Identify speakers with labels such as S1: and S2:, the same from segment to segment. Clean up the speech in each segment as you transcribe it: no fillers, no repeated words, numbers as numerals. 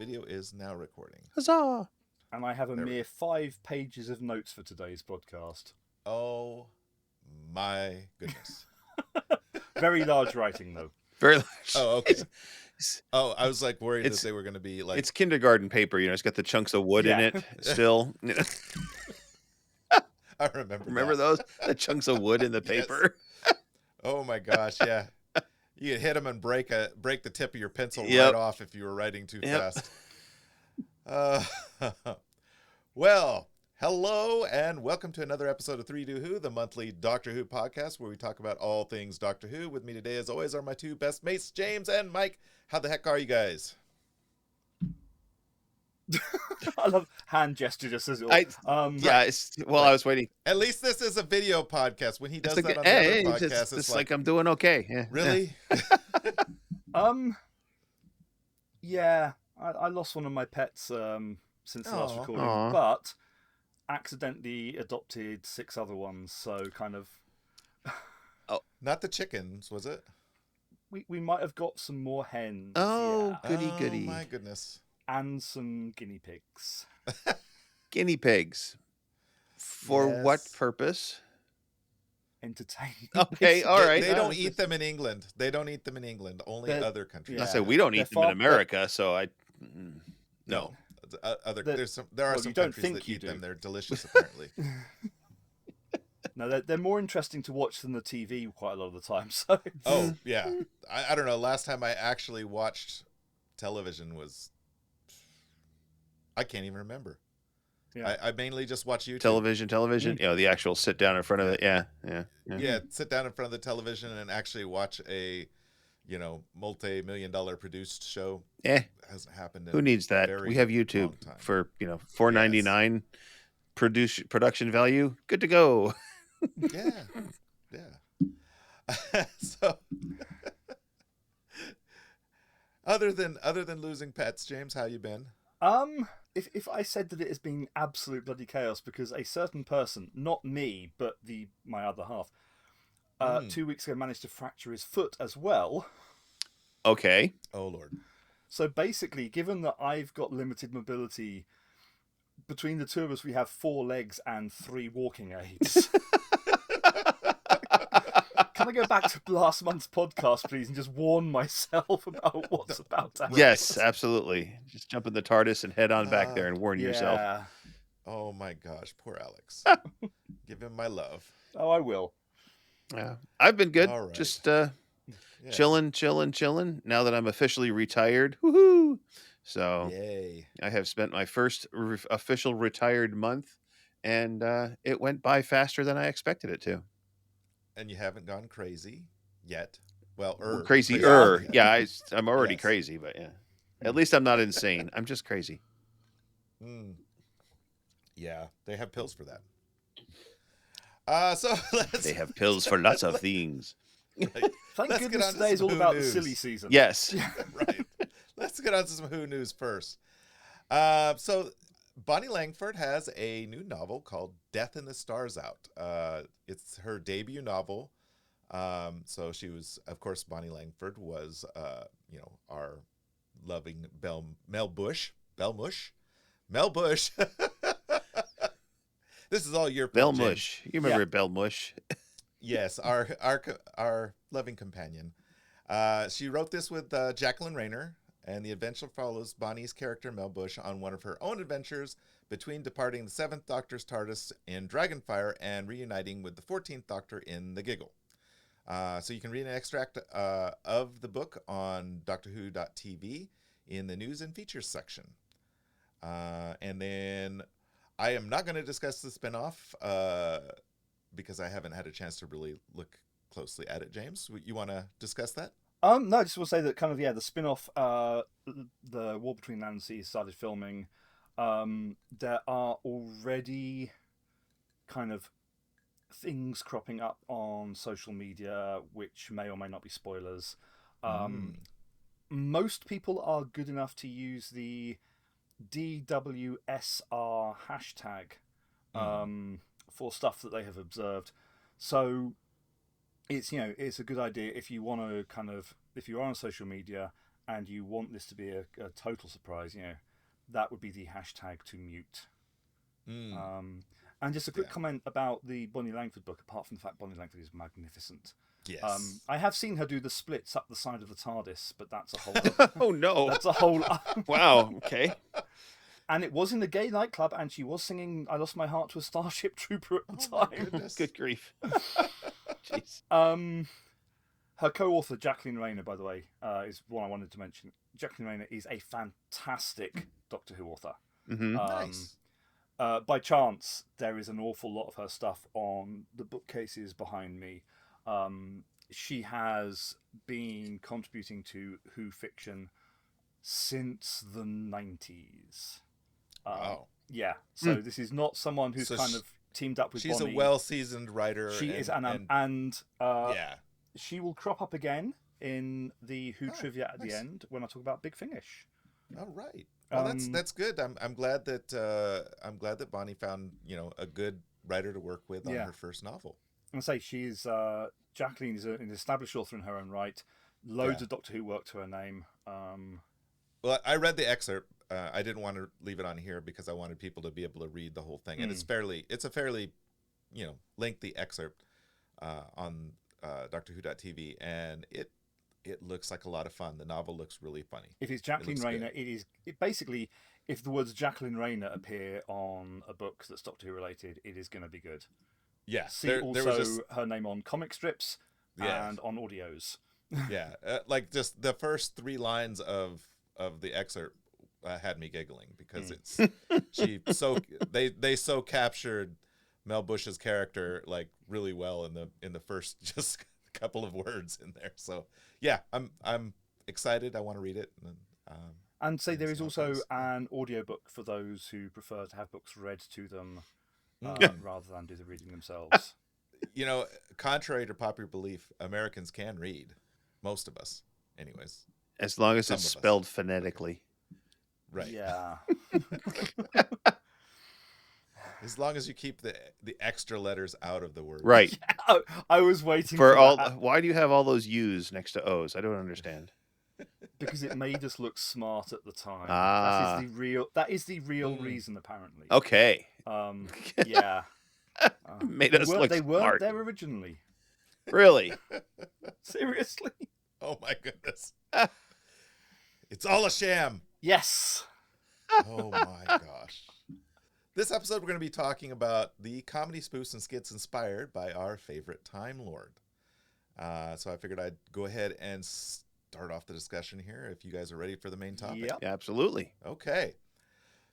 S1: video is now recording.
S2: Huzzah!
S3: And I have a mere 5 pages of notes for today's podcast.
S1: Oh my goodness.
S3: Very large writing, though.
S2: Very large.
S1: Oh, okay. Oh, I was like worried that they were going to be like...
S2: It's kindergarten paper, you know, it's got the chunks of wood in it still.
S1: I remember
S2: Remember those? The chunks of wood in the paper?
S1: Yes. Oh my gosh, yeah. You could hit them and break the tip of your pencil right off if you were writing too fast. Well, hello and welcome to another episode of 3 Do Who, the monthly Doctor Who podcast where we talk about all things Doctor Who. With me today, as always, are my two best mates, James and Mike. How the heck are you guys?
S3: I love hand gesture just as
S2: I was waiting.
S1: At least this is a video podcast. When he does that on the other podcast, it's
S2: like I'm doing okay. Yeah.
S1: Really?
S3: Yeah. I lost one of my pets since the last recording, but accidentally adopted 6 other ones, so kind of...
S1: Not the chickens, was it?
S3: We might have got some more hens.
S2: Oh,
S3: yeah.
S2: goody.
S1: Oh, my goodness.
S3: And some guinea pigs.
S2: Guinea pigs. For what purpose?
S3: Entertainment.
S2: Okay, all right.
S1: They don't eat them in England. Only other countries.
S2: I say we don't eat them in America, so I... No.
S1: There are some countries that eat them. They're delicious, apparently.
S3: No, they're more interesting to watch than the TV quite a lot of the time. So.
S1: Oh, yeah. I don't know. Last time I actually watched television was... I can't even remember. Yeah. I mainly just watch YouTube.
S2: Television.
S3: Mm-hmm.
S2: You know, the actual sit down in front of it. Yeah.
S1: Yeah, sit down in front of the television and actually watch a, multi-million-dollar produced show. Hasn't happened.
S2: Who needs that? We have YouTube for, $4.99 production value. Good to go.
S1: Yeah. So, other than losing pets, James, how you been?
S3: If I said that it has been absolute bloody chaos because a certain person, not me, but my other half, 2 weeks ago managed to fracture his foot as well.
S2: Okay.
S1: Oh, Lord.
S3: So basically, given that I've got limited mobility, between the two of us, we have 4 legs and 3 walking aids. Can I go back to last month's podcast, please, and just warn myself about what's about to happen?
S2: Yes, absolutely. Just jump in the TARDIS and head on back there and warn yourself.
S1: Oh, my gosh. Poor Alex. Give him my love.
S3: Oh, I will.
S2: Yeah, I've been good.
S1: Right.
S2: Just chilling. Now that I'm officially retired. Woohoo! So
S1: yay.
S2: I have spent my first official retired month, and it went by faster than I expected it to.
S1: And you haven't gone crazy yet. Well,
S2: crazier. Yeah, I'm already crazy, but yeah. At least I'm not insane. I'm just crazy.
S1: Yeah, they have pills for that. So
S2: they have pills for lots of things.
S3: Right. Thank goodness today is all about the silly season.
S2: Yes.
S1: Right. Let's get on to some Who news first. So Bonnie Langford has a new novel called Death in the Stars out. It's her debut novel. So she was, of course, Bonnie Langford was, our loving Mel Bush. This is all your
S2: Bell Mush. You remember Bell Mush?
S1: Yes, our loving companion. She wrote this with Jacqueline Rayner, and the adventure follows Bonnie's character Mel Bush on one of her own adventures between departing the 7th Doctor's TARDIS in Dragonfire and reuniting with the 14th Doctor in The Giggle. So you can read an extract of the book on DoctorWho.tv in the news and features section. And then I am not going to discuss the spinoff because I haven't had a chance to really look closely at it. James, you want to discuss that?
S3: No, I just want to say that the spin-off, the War Between Land and Sea started filming. There are already kind of things cropping up on social media, which may or may not be spoilers. Most people are good enough to use the DWSR hashtag for stuff that they have observed. So it's a good idea if you want to if you're on social media and you want this to be a total surprise, that would be the hashtag to mute. And just a quick comment about the Bonnie Langford book, apart from the fact Bonnie Langford is magnificent.
S1: Yes.
S3: I have seen her do the splits up the side of the TARDIS, but that's a whole...
S2: Oh, no.
S3: That's a whole...
S2: Wow, okay.
S3: And it was in a gay nightclub, and she was singing I Lost My Heart to a Starship Trooper at the time.
S2: Good grief. Jeez.
S3: Her co-author, Jacqueline Rayner, by the way, is one I wanted to mention. Jacqueline Rayner is a fantastic Doctor Who author.
S1: Nice.
S3: By chance, there is an awful lot of her stuff on the bookcases behind me. She has been contributing to Who fiction since the 90s.
S1: Wow.
S3: Yeah, so this is not someone who's kind of teamed up with
S1: She's
S3: Bonnie.
S1: a well-seasoned writer.
S3: She is, she will crop up again in the Who trivia at the end when I talk about Big Finish.
S1: All right. Well, that's good. I'm glad that Bonnie found a good writer to work with on her first novel.
S3: I'm gonna say she's Jacqueline is an established author in her own right. Loads of Doctor Who work to her name.
S1: Well, I read the excerpt. I didn't want to leave it on here because I wanted people to be able to read the whole thing, and it's a fairly, lengthy excerpt on DoctorWho.tv, and it looks like a lot of fun. The novel looks really funny.
S3: If it's Jacqueline Rayner, it basically, if the words Jacqueline Rayner appear on a book that's Doctor Who related, it is going to be good.
S1: Yeah.
S3: See also her name on comic strips and on audios.
S1: Yeah, like just the first 3 lines of the excerpt had me giggling because they so captured Mel Bush's character like really well in the first just couple of words in there. So yeah, I'm excited. I want to read it. And
S3: say there is also an audiobook for those who prefer to have books read to them rather than do the reading themselves.
S1: Contrary to popular belief, Americans can read. Most of us, anyways.
S2: As long as it's spelled phonetically.
S1: Right.
S3: Yeah.
S1: As long as you keep the extra letters out of the word.
S2: Right.
S3: Yeah, I was waiting
S2: for all.
S3: that.
S2: Why do you have all those U's next to O's? I don't understand.
S3: Because it made us look smart at the time.
S2: Ah.
S3: That is the real reason, apparently.
S2: Okay.
S3: Yeah.
S2: Made us look smart.
S3: They weren't there originally.
S2: Really?
S3: Seriously?
S1: Oh my goodness. It's all a sham.
S3: Yes.
S1: Oh my gosh. This episode, we're going to be talking about the comedy spoofs and skits inspired by our favorite Time Lord. So I figured I'd go ahead and start off the discussion here if you guys are ready for the main topic.
S3: Yep.
S2: Yeah, absolutely.
S1: Okay.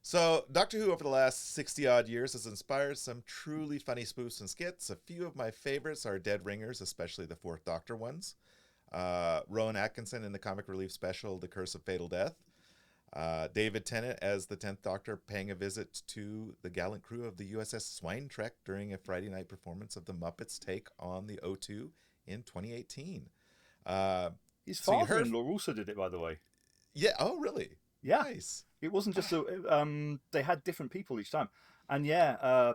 S1: So Doctor Who over the last 60-odd years has inspired some truly funny spoofs and skits. A few of my favorites are Dead Ringers, especially the Fourth Doctor ones. Rowan Atkinson in the comic relief special, The Curse of Fatal Death. David Tennant as the 10th Doctor paying a visit to the gallant crew of the USS Swine Trek during a Friday night performance of the Muppets' take on the O2 in 2018.
S3: His father-in-law also did it, by the way.
S1: Yeah. Oh, really?
S3: Yeah.
S1: Nice.
S3: It wasn't just they had different people each time. And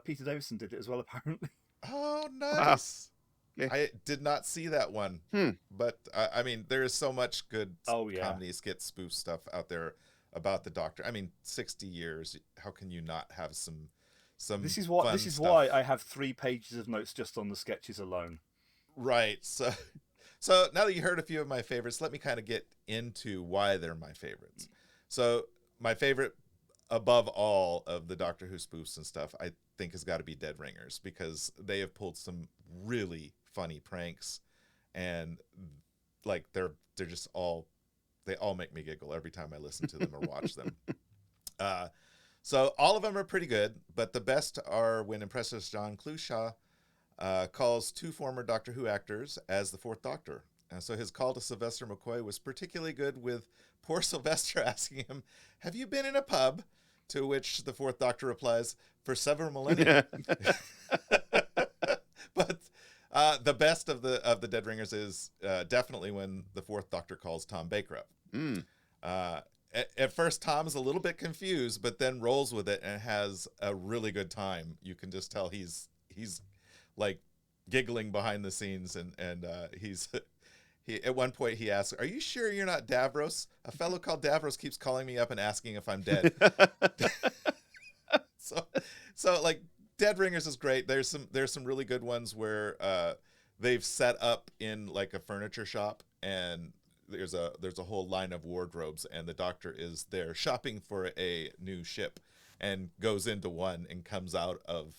S3: Peter Davison did it as well, apparently.
S1: Oh, nice.
S2: Wow.
S1: I did not see that one. But, I mean, there is so much good comedy, skit, spoof stuff out there about the Doctor. I mean, 60 years. How can you not have some
S3: This is
S1: stuff?
S3: why I have 3 pages of notes just on the sketches alone.
S1: Right. So now that you heard a few of my favorites, let me kind of get into why they're my favorites. So my favorite above all of the Doctor Who spoofs and stuff, I think has got to be Dead Ringers, because they have pulled some really funny pranks, and like they're just they all make me giggle every time I listen to them or watch them. So all of them are pretty good, but the best are when impressionist John Clushaw calls 2 former Doctor Who actors as the Fourth Doctor. And so his call to Sylvester McCoy was particularly good, with poor Sylvester asking him, "Have you been in a pub?" To which the Fourth Doctor replies, "For several millennia." But the best of the Dead Ringers is definitely when the Fourth Doctor calls Tom Baker up. At first, Tom is a little bit confused, but then rolls with it and has a really good time. You can just tell he's like giggling behind the scenes, and At one point he asks, "Are you sure you're not Davros? A fellow called Davros keeps calling me up and asking if I'm dead." so like Dead Ringers is great. There's some really good ones where they've set up in like a furniture shop, and there's a whole line of wardrobes, and the Doctor is there shopping for a new ship, and goes into one and comes out of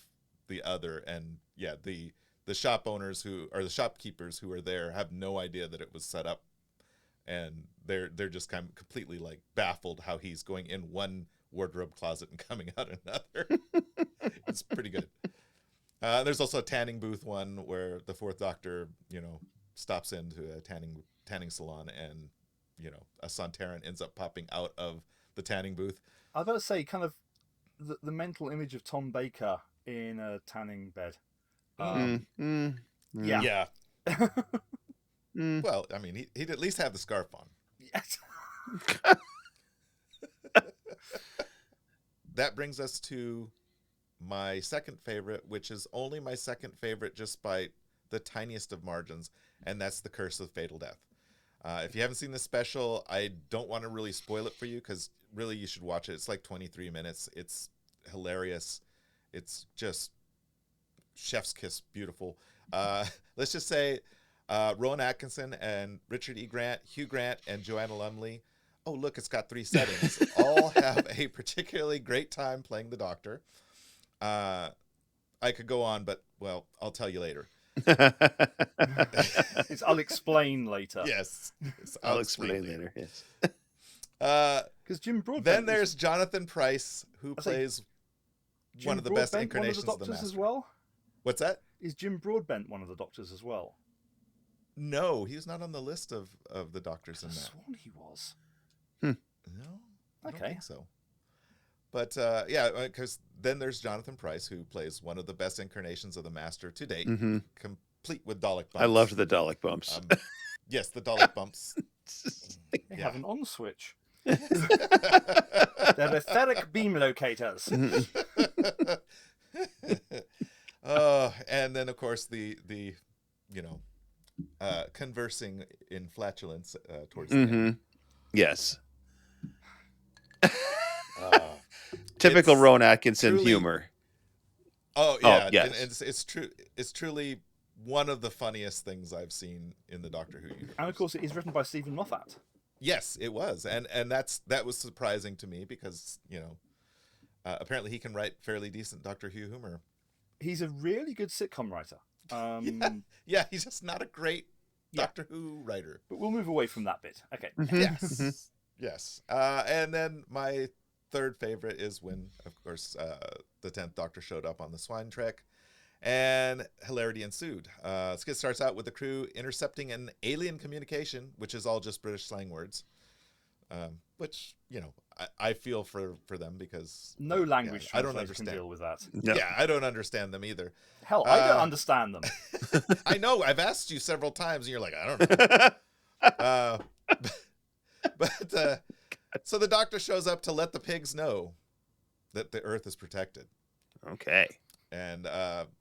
S1: the other, and the shop owners who are the shopkeepers who are there have no idea that it was set up, and they're just kind of completely like baffled how he's going in one wardrobe closet and coming out another. It's pretty good. There's also a tanning booth one where the Fourth Doctor, stops into a tanning salon, and a Sontaran ends up popping out of the tanning booth.
S3: I was about to say, kind of the mental image of Tom Baker in a tanning bed. Yeah.
S1: Well, I mean, he'd at least have the scarf on.
S3: Yes.
S1: That brings us to my second favorite, which is only my second favorite just by the tiniest of margins, and that's The Curse of Fatal Death. If you haven't seen this special, I don't want to really spoil it for you, because really you should watch it. It's like 23 minutes. It's hilarious. It's just chef's kiss beautiful. Let's just say Rowan Atkinson and Richard E. Grant, Hugh Grant, and Joanna Lumley. Oh, look, it's got 3 settings. All have a particularly great time playing the Doctor. I could go on, but, well, I'll tell you later.
S3: I'll explain later.
S1: Yes.
S2: I'll explain later. Yes.
S3: Because Jim Broadbent.
S1: Then there's Jonathan Pryce, who plays one of the best incarnations
S3: of the
S1: Master.
S3: as well?
S1: What's that?
S3: Is Jim Broadbent one of the Doctors as well?
S1: No, he's not on the list of the Doctors in that.
S3: I sworn he was.
S1: No, I don't think so. But because then there's Jonathan Pryce, who plays one of the best incarnations of the Master to date, complete with Dalek bumps.
S2: I loved the Dalek bumps.
S1: Yes, the Dalek bumps.
S3: They have an on switch. They're etheric beam locators.
S1: And then of course the conversing in flatulence towards the end.
S2: Yes. Typical Rowan Atkinson
S1: truly,
S2: humor.
S1: Oh yeah,
S2: yes.
S1: And it's true. It's truly one of the funniest things I've seen in the Doctor Who universe.
S3: And of course, it is written by Stephen Moffat.
S1: Yes, it was, and that was surprising to me, because apparently he can write fairly decent Doctor Who humor.
S3: He's a really good sitcom writer.
S1: Yeah, he's just not a great Doctor Who writer.
S3: But we'll move away from that bit. Okay.
S1: Yes. Yes. And then my third favorite is when, of course, the 10th Doctor showed up on the Swine Trek, and hilarity ensued. Skit starts out with the crew intercepting an alien communication, which is all just British slang words, which, I feel for them, because
S3: no language
S1: I don't understand.
S3: can deal with that.
S2: No.
S1: Yeah, I don't understand them either.
S3: Hell, I don't understand them.
S1: I know. I've asked you several times, and you're like, I don't know. But so the Doctor shows up to let the pigs know that the Earth is protected.
S2: Okay.
S1: And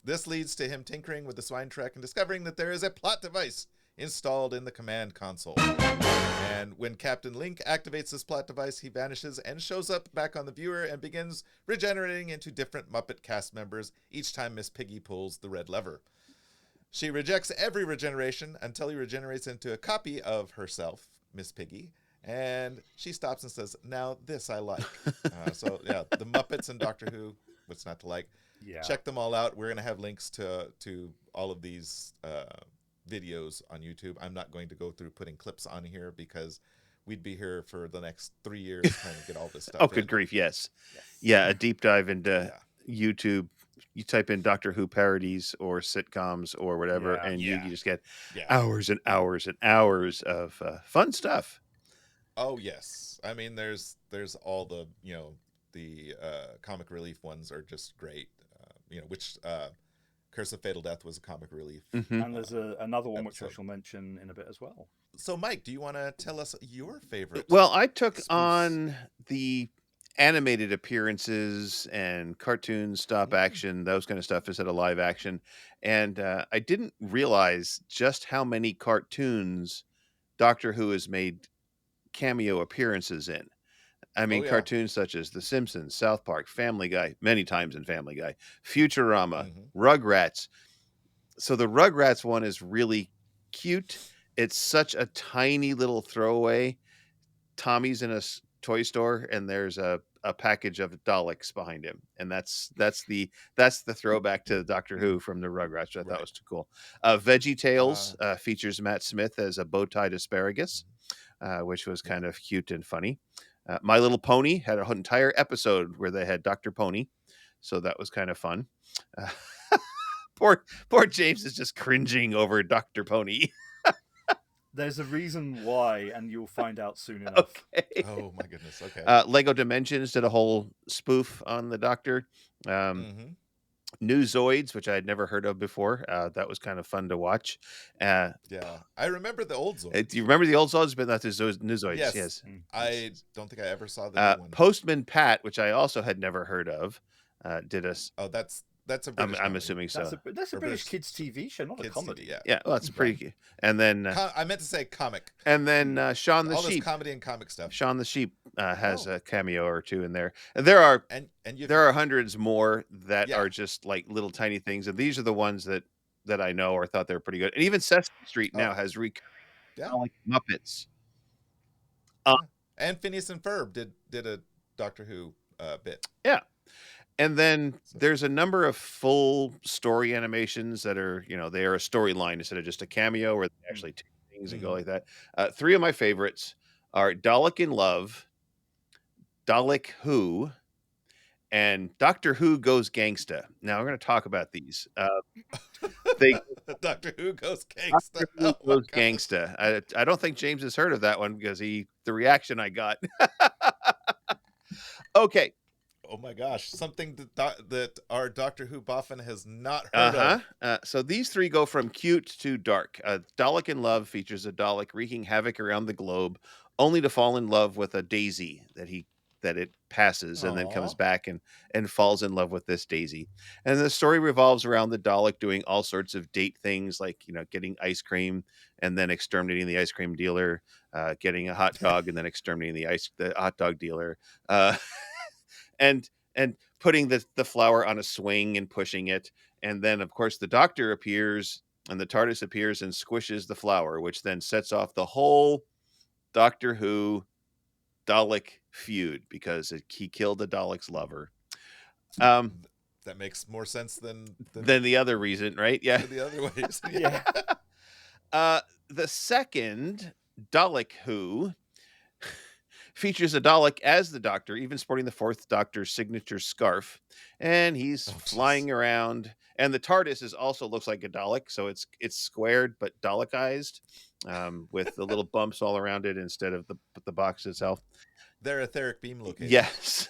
S1: this leads to him tinkering with the Swine Trek and discovering that there is a plot device installed in the command console. And when Captain Link activates this plot device, he vanishes and shows up back on the viewer and begins regenerating into different Muppet cast members each time Miss Piggy pulls the red lever. She rejects every regeneration until he regenerates into a copy of herself, Miss Piggy, and she stops and says, "Now this I like." So yeah, the Muppets and Doctor Who, what's not to like?
S3: Yeah.
S1: Check them all out. We're going to have links to all of these videos on YouTube. I'm not going to go through putting clips on here, because we'd be here for the next 3 years trying to get all this stuff.
S2: Oh, good grief, yes. Yeah, a deep dive into YouTube. You type in Doctor Who parodies or sitcoms or whatever, and you just get hours and hours and hours of fun stuff.
S1: Oh, yes. I mean, there's all the, the comic relief ones are just great. Which Curse of Fatal Death was a comic relief.
S3: And there's another one which I shall mention in a bit as well.
S1: So, Mike, do you want to tell us your favorite?
S2: Well, I took on the animated appearances and cartoons, stop action, those kind of stuff instead of live action. And I didn't realize just how many cartoons Doctor Who has made cameo appearances in. I mean,
S1: Oh, yeah.
S2: cartoons such as The Simpsons, South Park, Family Guy, many times in Family Guy, Futurama, Rugrats. So the Rugrats one is really cute. It's such a tiny little throwaway. Tommy's in a toy store, and there's a package of Daleks behind him, and that's the throwback to Doctor Who from the Rugrats, which I thought was too cool. Veggie Tales features Matt Smith as a bow-tied asparagus, which was kind of cute and funny. My Little Pony had an entire episode where they had Dr. Pony, so that was kind of fun. Poor James is just cringing over Dr. Pony.
S3: There's a reason why, and you'll find out soon enough.
S1: Okay. Oh my goodness. Okay.
S2: Lego Dimensions did a whole spoof on the Doctor. New Zoids, which I had never heard of before. That was kind of fun to watch.
S1: Yeah, I remember the old Zoids.
S2: Do you remember the old Zoids? But not the New Zoids. Yes.
S1: I don't think I ever saw the new one.
S2: Postman Pat, which I also had never heard of, did a.
S1: Oh, that's a British
S2: I'm assuming so.
S3: That's a British kids TV show, not a comedy.
S1: TV,
S2: yeah. Well, that's pretty. And then
S1: I meant to say comic.
S2: And then Shaun the
S1: all
S2: Sheep.
S1: This comedy and comic stuff.
S2: Shaun the Sheep has a cameo or two in there. And there are there are hundreds more that are just like little tiny things, and these are the ones that I know or thought they were pretty good. And even Sesame Street now has like Muppets.
S1: And Phineas and Ferb did a Doctor Who bit.
S2: Yeah. And then there's a number of full story animations that are, they are a storyline instead of just a cameo where they actually take things and go like that. Three of my favorites are Dalek in Love, Dalek Who, and Doctor Who Goes Gangsta. Now I'm going to talk about these.
S1: Doctor Who Goes Gangsta.
S2: Doctor Who Goes Gangsta. I don't think James has heard of that one because the reaction I got. Okay.
S1: Oh my gosh, something that our Doctor Who boffin has not heard of.
S2: So these three go from cute to dark. Dalek in Love features a Dalek wreaking havoc around the globe, only to fall in love with a daisy that it passes and then comes back and falls in love with this daisy. And the story revolves around the Dalek doing all sorts of date things, like getting ice cream and then exterminating the ice cream dealer, getting a hot dog and then exterminating the hot dog dealer. And putting the flower on a swing and pushing it. And then, of course, the Doctor appears and the TARDIS appears and squishes the flower, which then sets off the whole Doctor Who Dalek feud because he killed the Dalek's lover.
S1: That makes more sense than
S2: the other reason, right? Yeah.
S1: The other ways.
S2: Yeah. The second, Dalek Who, features a Dalek as the Doctor, even sporting the Fourth Doctor's signature scarf, and he's flying around. And the TARDIS also looks like a Dalek, so it's squared but Dalekized, with the little bumps all around it instead of the box itself.
S1: Their etheric beam location.
S2: Yes.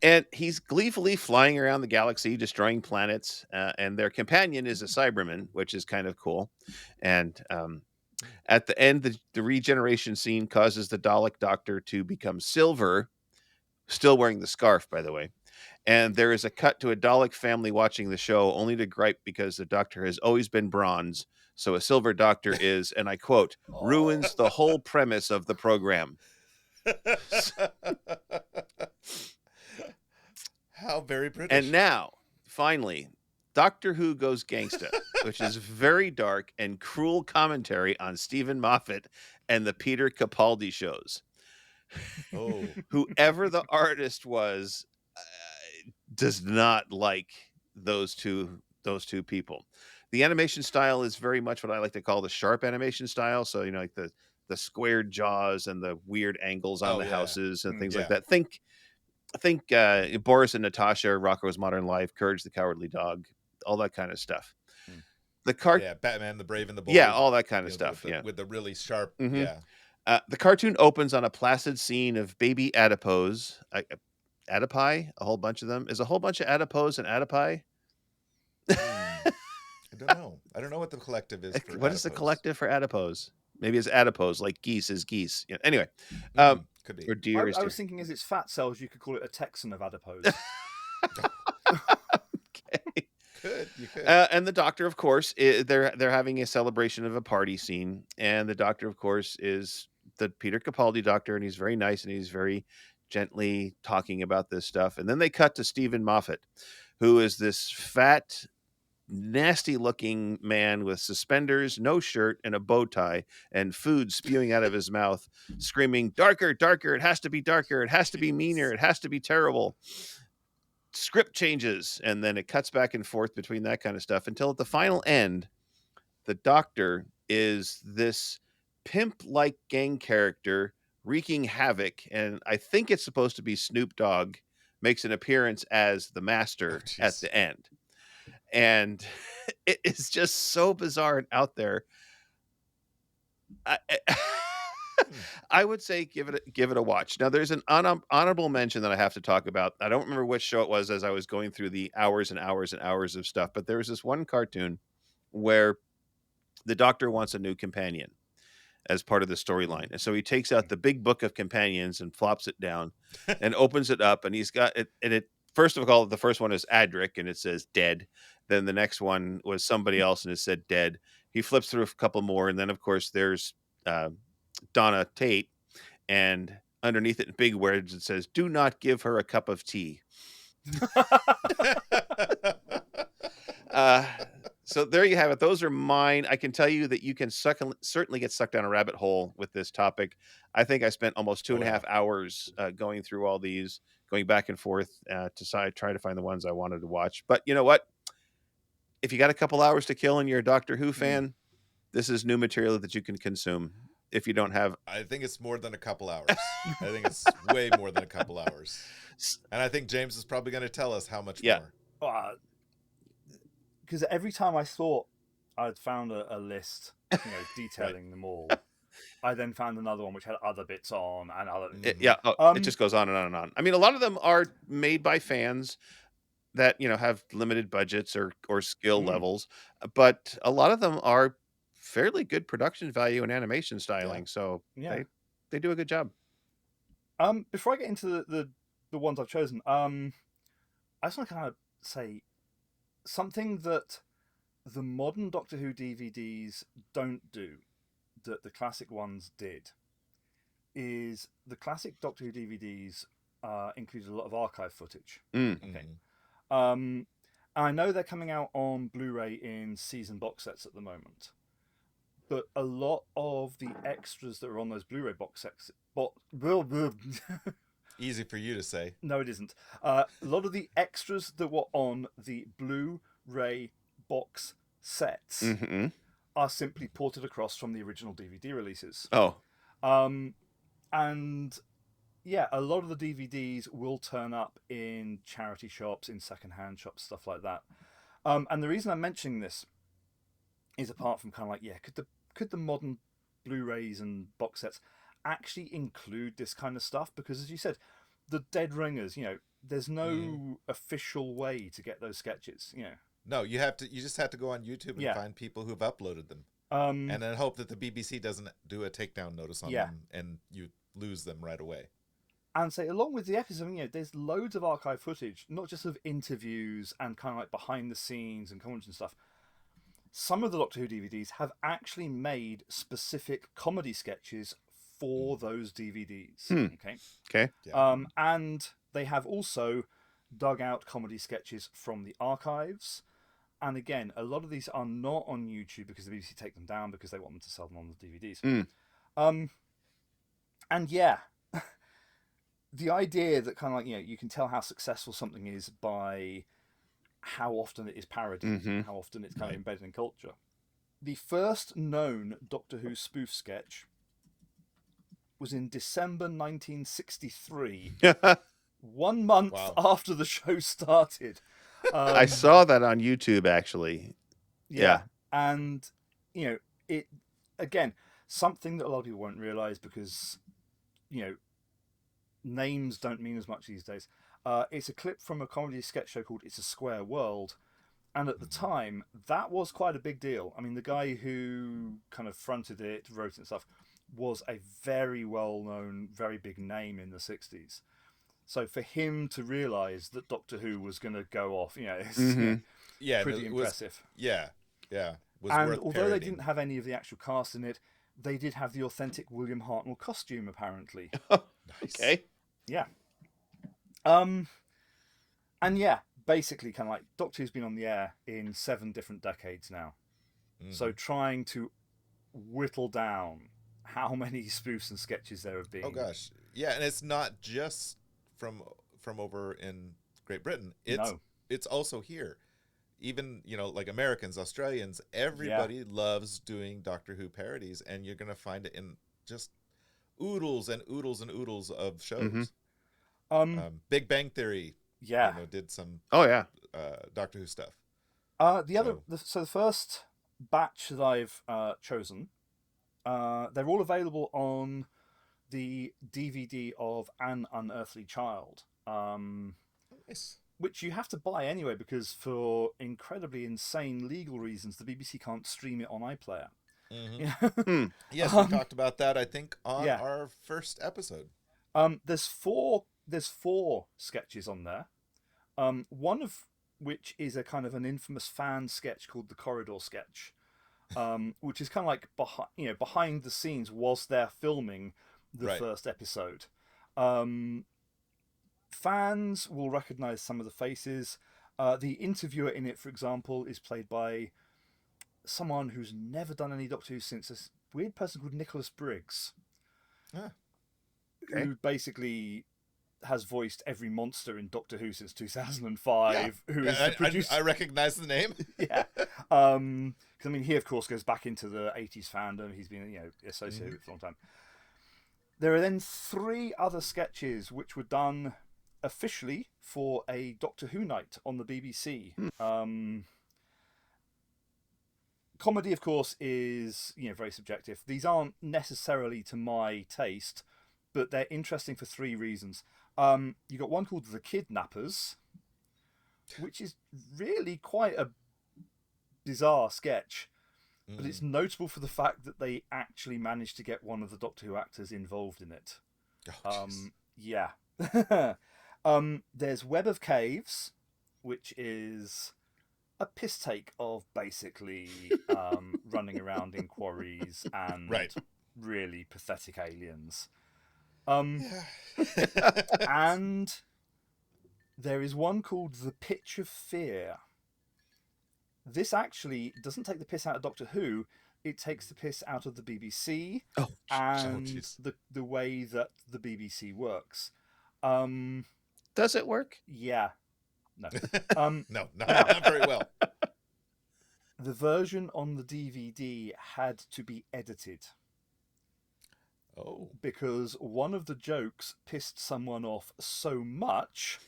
S2: And he's gleefully flying around the galaxy, destroying planets, and their companion is a Cyberman, which is kind of cool. And at the end, the regeneration scene causes the Dalek Doctor to become silver, still wearing the scarf, by the way. And there is a cut to a Dalek family watching the show, only to gripe because the Doctor has always been bronze. So a silver Doctor is, and I quote, ruins the whole premise of the program.
S1: How very British.
S2: And now, finally, Doctor Who Goes Gangsta, which is very dark and cruel commentary on Stephen Moffat and the Peter Capaldi shows.
S1: Oh.
S2: Whoever the artist was does not like those two people. The animation style is very much what I like to call the sharp animation style. So, like the squared jaws and the weird angles on the houses and things like that. Think Boris and Natasha, Rocko's Modern Life, Courage the Cowardly Dog, all that kind of stuff.
S1: Batman the Brave and the Bold.
S2: Yeah, all that kind of stuff.
S1: With the really sharp.
S2: Mm-hmm.
S1: Yeah.
S2: The cartoon opens on a placid scene of baby adipose. Adipi, a whole bunch of them. Is a whole bunch of adipose and adipi?
S1: I don't know what the collective is. For
S2: what
S1: adipose.
S2: Is the collective for adipose? Maybe it's adipose, like geese is geese. Anyway,
S1: could be.
S2: Or deer is
S3: I
S2: deer.
S3: was thinking, as it's fat cells, you could call it a Texan of adipose.
S2: Okay.
S1: Good. You could.
S2: And the Doctor, of course, they're having a celebration of a party scene, and the Doctor, of course, is the Peter Capaldi Doctor, and he's very nice and he's very gently talking about this stuff. And then they cut to Stephen Moffat, who is this fat, nasty looking man with suspenders, no shirt, and a bow tie, and food spewing out of his mouth, screaming, "Darker, darker, it has to be darker, it has to be meaner, it has to be terrible." Script changes, and then it cuts back and forth between that kind of stuff until at the final end, the Doctor is this pimp-like gang character wreaking havoc, and I think it's supposed to be Snoop Dogg makes an appearance as the Master at the end. And it is just so bizarre and out there. I would say give it a watch. Now, there's an honorable mention that I have to talk about. I don't remember which show it was as I was going through the hours and hours and hours of stuff, but there was this one cartoon where the Doctor wants a new companion as part of the storyline. And so he takes out the big book of companions and flops it down and opens it up, and he's got it. And it, first of all, the first one is Adric and it says dead. Then the next one was somebody else and it said dead. He flips through a couple more, and then of course there's Donna Tate, and underneath it in big words it says, "Do not give her a cup of tea." So there you have it. Those are mine. I can tell you that you can certainly get sucked down a rabbit hole with this topic. I think I spent almost 2.5 hours going through all these, going back and forth to try to find the ones I wanted to watch. But you know what? If you got a couple hours to kill and you're a Doctor Who fan, this is new material that you can consume. If you don't have,
S1: I think it's more than a couple hours. I think it's way more than a couple hours. And I think James is probably going to tell us how much more.
S3: Because every time I thought I'd found a list, detailing them all, I then found another one which had other bits on and other.
S2: It just goes on and on and on. I mean, a lot of them are made by fans that have limited budgets or skill levels, but a lot of them are fairly good production value and animation styling. So they do a good job.
S3: Before I get into the ones I've chosen, I just want to kind of say something that the modern Doctor Who DVDs don't do that the classic ones did is the classic Doctor Who DVDs included a lot of archive footage. Okay. I know they're coming out on Blu-ray in season box sets at the moment, but a lot of the extras that are on those Blu-ray box sets,
S1: easy for you to say.
S3: No, it isn't. A lot of the extras that were on the Blu-ray box sets are simply ported across from the original DVD releases. And yeah, a lot of the DVDs will turn up in charity shops, in second-hand shops, stuff like that. And the reason I'm mentioning this is apart from kind of like, could the modern Blu-rays and box sets actually include this kind of stuff? Because as you said, the dead ringers, there's no official way to get those sketches,
S1: No, you just have to go on YouTube and find people who've uploaded them. And then hope that the BBC doesn't do a takedown notice on them and you lose them right away.
S3: And say, along with the episode, there's loads of archive footage, not just of interviews and kind of like behind the scenes and comments and stuff. Some of the Doctor Who DVDs have actually made specific comedy sketches for those DVDs.
S2: Okay.
S3: And they have also dug out comedy sketches from the archives. And again, a lot of these are not on YouTube because the BBC take them down because they want them to sell them on the DVDs. And yeah, the idea that kind of like, you can tell how successful something is by how often it is parodied, how often it's kind of embedded in culture. The first known Doctor Who spoof sketch was in December 1963, 1 month after the show started.
S2: I saw that on YouTube, actually. Yeah.
S3: And, it, again, something that a lot of people won't realise because, names don't mean as much these days. It's a clip from a comedy sketch show called It's a Square World. And at the time, that was quite a big deal. I mean, the guy who kind of fronted it, wrote it and stuff, was a very well-known, very big name in the 60s. So for him to realise that Doctor Who was going to go off, pretty impressive.
S1: Yeah. Was
S3: and
S1: worth
S3: although
S1: parodying.
S3: they didn't have any of the actual cast in it, they did have the authentic William Hartnell costume, apparently.
S1: Nice.
S2: Okay.
S3: Yeah. And yeah, basically, kind of like Doctor Who's been on the air in 7 different decades now.
S1: Mm-hmm.
S3: So trying to whittle down how many spoofs and sketches there have been.
S1: Oh gosh, yeah, and it's not just from over in Great Britain. It's also here. Even like Americans, Australians, everybody loves doing Doctor Who parodies, and you're gonna find it in just oodles and oodles and oodles of shows.
S3: Mm-hmm.
S1: Big Bang Theory, did some Doctor Who stuff.
S3: The first batch that I've chosen, they're all available on the DVD of An Unearthly Child.
S1: Nice.
S3: Which you have to buy anyway, because for incredibly insane legal reasons, the BBC can't stream it on iPlayer.
S1: Mm-hmm. Yes, we talked about that, I think, on our first episode.
S3: There's four sketches on there. One of which is a kind of an infamous fan sketch called the Corridor Sketch, which is kind of like behind the scenes was there filming the first episode. Fans will recognize some of the faces. The interviewer in it, for example, is played by someone who's never done any Doctor Who since, a weird person called Nicholas Briggs, who basically has voiced every monster in Doctor Who since 2005. Who is the producer?
S1: I recognize the name.
S3: Yeah, because he of course goes back into the 80s fandom. He's been associated with it for a long time. There are then 3 other sketches which were done officially for a Doctor Who night on the BBC. Comedy, of course, is very subjective. These aren't necessarily to my taste, but they're interesting for 3 reasons. You got one called The Kidnappers, which is really quite a bizarre sketch, but it's notable for the fact that they actually managed to get one of the Doctor Who actors involved in it. There's Web of Caves, which is a piss take of basically running around in quarries and really pathetic aliens. And there is one called The Pitch of Fear. This actually doesn't take the piss out of Doctor Who. It takes the piss out of the BBC and the way that the BBC works.
S2: Does it work?
S3: Yeah. No.
S1: No, not very well.
S3: The version on the DVD had to be edited.
S1: Oh.
S3: Because one of the jokes pissed someone off so much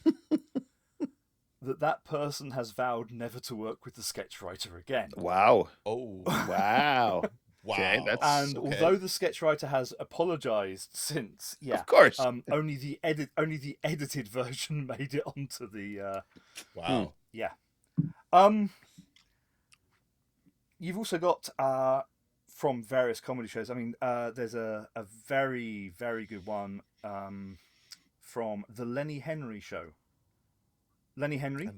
S3: that person has vowed never to work with the sketch writer again.
S2: Wow.
S1: Oh.
S2: Wow.
S1: Wow.
S2: Okay,
S3: although the sketch writer has apologized since,
S2: of course,
S3: only the edited version made it onto the.
S1: Wow.
S3: Yeah. You've also got from various comedy shows. There's a very, very good one from the Lenny Henry show. Lenny Henry,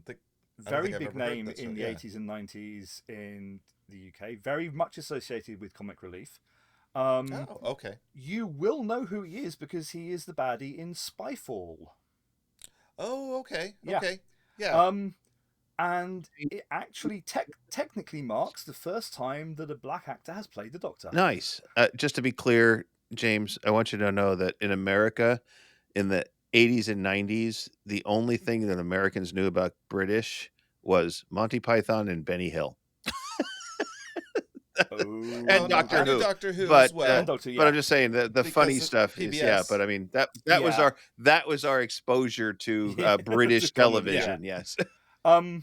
S3: very big name in the 80s and 90s in the UK, very much associated with Comic Relief.
S1: Okay.
S3: You will know who he is because he is the baddie in Spyfall.
S1: Oh, okay.
S3: Yeah.
S1: Okay. Yeah.
S3: And it actually technically marks the first time that a black actor has played the Doctor.
S2: Nice. Just to be clear, James, I want you to know that in America, in the 80s and 90s, the only thing that Americans knew about British was Monty Python and Benny Hill. And Doctor Who.
S1: Doctor Who
S2: but,
S1: as well.
S2: But I'm just saying the funny stuff
S1: PBS.
S2: is but I mean that was our exposure to British television. Yes.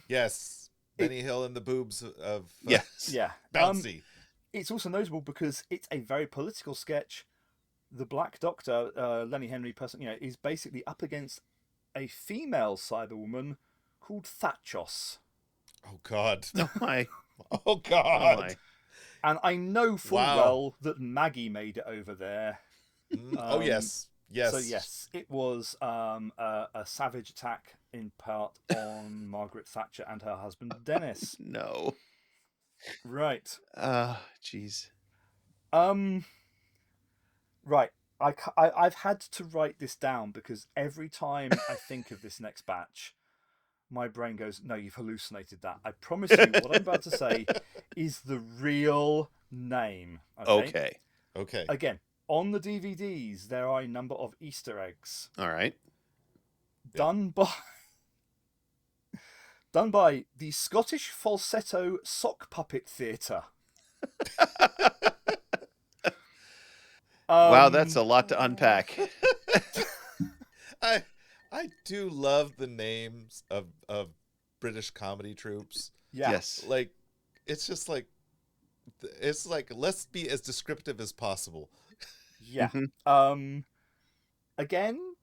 S1: Yes. Benny Hill and the boobs of
S3: Bouncy. It's also notable because it's a very political sketch. The Black Doctor, Lenny Henry person, is basically up against a female Cyberwoman called Thatchos.
S1: Oh God!
S2: Oh my!
S1: Oh God!
S2: Oh my.
S3: And I know full well that Maggie made it over there.
S1: Oh yes, Yes.
S3: So yes, it was a savage attack in part on Margaret Thatcher and her husband Dennis.
S2: No.
S3: Right.
S2: Jeez.
S3: Right. I've had to write this down because every time I think of this next batch, my brain goes, no, you've hallucinated that. I promise you, what I'm about to say is the real name.
S2: Okay.
S1: Okay.
S3: Again, on the DVDs, there are a number of Easter eggs.
S2: All right.
S3: Done by the Scottish Falsetto Sock Puppet Theatre.
S2: Wow, that's a lot to unpack.
S1: I do love the names of British comedy troupes.
S3: Yeah.
S2: Yes.
S1: Like, it's just like, it's like, let's be as descriptive as possible.
S3: Yeah. Again,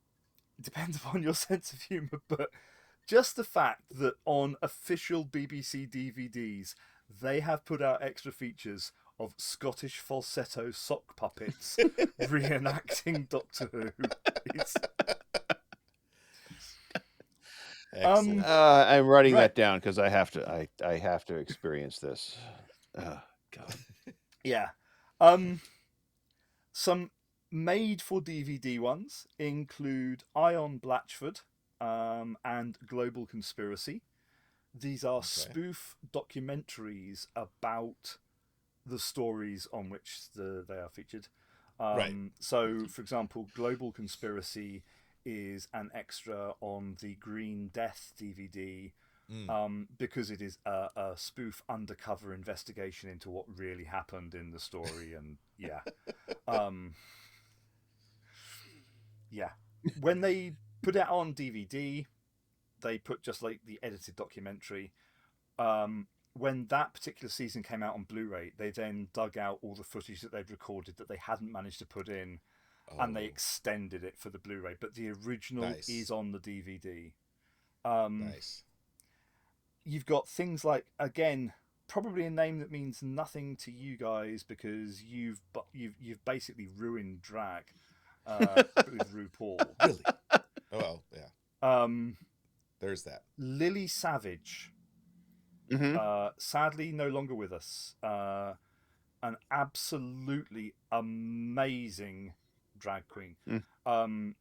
S3: depends upon your sense of humour, but just the fact that on official BBC DVDs, they have put out extra features of Scottish falsetto sock puppets reenacting Doctor Who.
S1: Excellent.
S2: I'm writing that down because I have to experience this. Oh, God.
S3: Yeah. Some made for DVD ones include Ion Blatchford and Global Conspiracy. These are spoof documentaries about the stories on which they are featured. So, for example, Global Conspiracy is an extra on the Green Death DVD because it is a spoof undercover investigation into what really happened in the story. And when they put it on DVD, they put just like the edited documentary. When that particular season came out on Blu-ray, they then dug out all the footage that they'd recorded that they hadn't managed to put in, and they extended it for the Blu-ray. But the original is on the DVD.
S1: Nice.
S3: You've got things like, again, probably a name that means nothing to you guys because you've basically ruined drag with RuPaul.
S1: Really? Oh, well, yeah. There's that.
S3: Lily Savage. Sadly, no longer with us. An absolutely amazing drag queen. The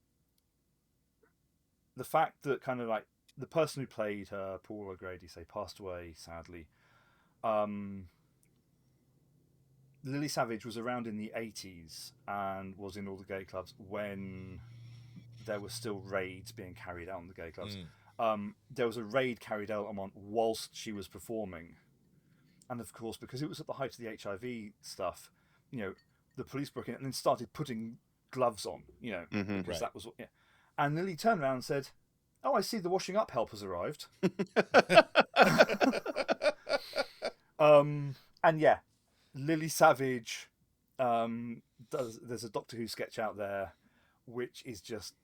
S3: fact that kind of like the person who played her, Paul O'Grady, passed away sadly. Lily Savage was around in the 80s and was in all the gay clubs when there were still raids being carried out on the gay clubs. There was a raid carried out on one whilst she was performing. And of course, because it was at the height of the HIV stuff, the police broke in and then started putting gloves on, because that was what, And Lily turned around and said, "Oh, I see the washing up help has arrived." And yeah, Lily Savage, there's a Doctor Who sketch out there, which is just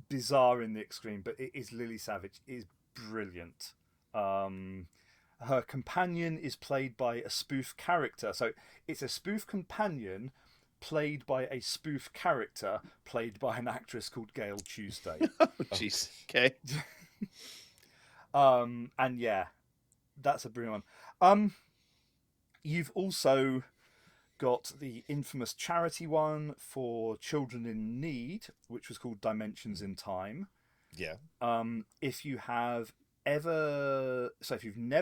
S3: bizarre in the extreme, but it is Lily Savage. It is brilliant. Her companion is played by a spoof character. So it's a spoof companion played by a spoof character played by an actress called Gail Tuesday.
S2: Oh, jeez. Okay.
S3: And yeah, that's a brilliant one. You've also got the infamous charity one for children in need, which was called Dimensions in Time.
S1: Yeah.
S3: If you've never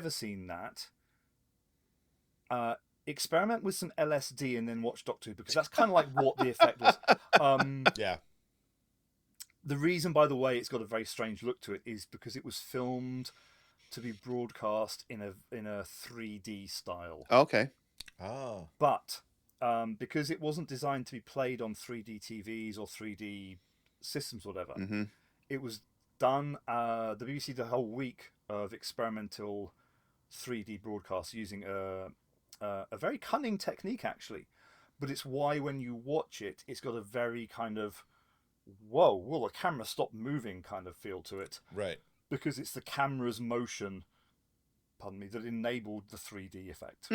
S3: seen that, experiment with some LSD and then watch Doctor Who, because that's kind of like what the effect was.
S1: Yeah.
S3: The reason, by the way, it's got a very strange look to it is because it was filmed to be broadcast in a 3D style.
S2: Okay.
S1: Oh.
S3: But because it wasn't designed to be played on 3D TVs or 3D systems, whatever, it was done. The BBC did a whole week of experimental 3D broadcasts using a very cunning technique, actually. But it's why when you watch it, it's got a very kind of, whoa, will the camera stop moving kind of feel to it.
S1: Right.
S3: Because it's the camera's motion, that enabled the 3D effect.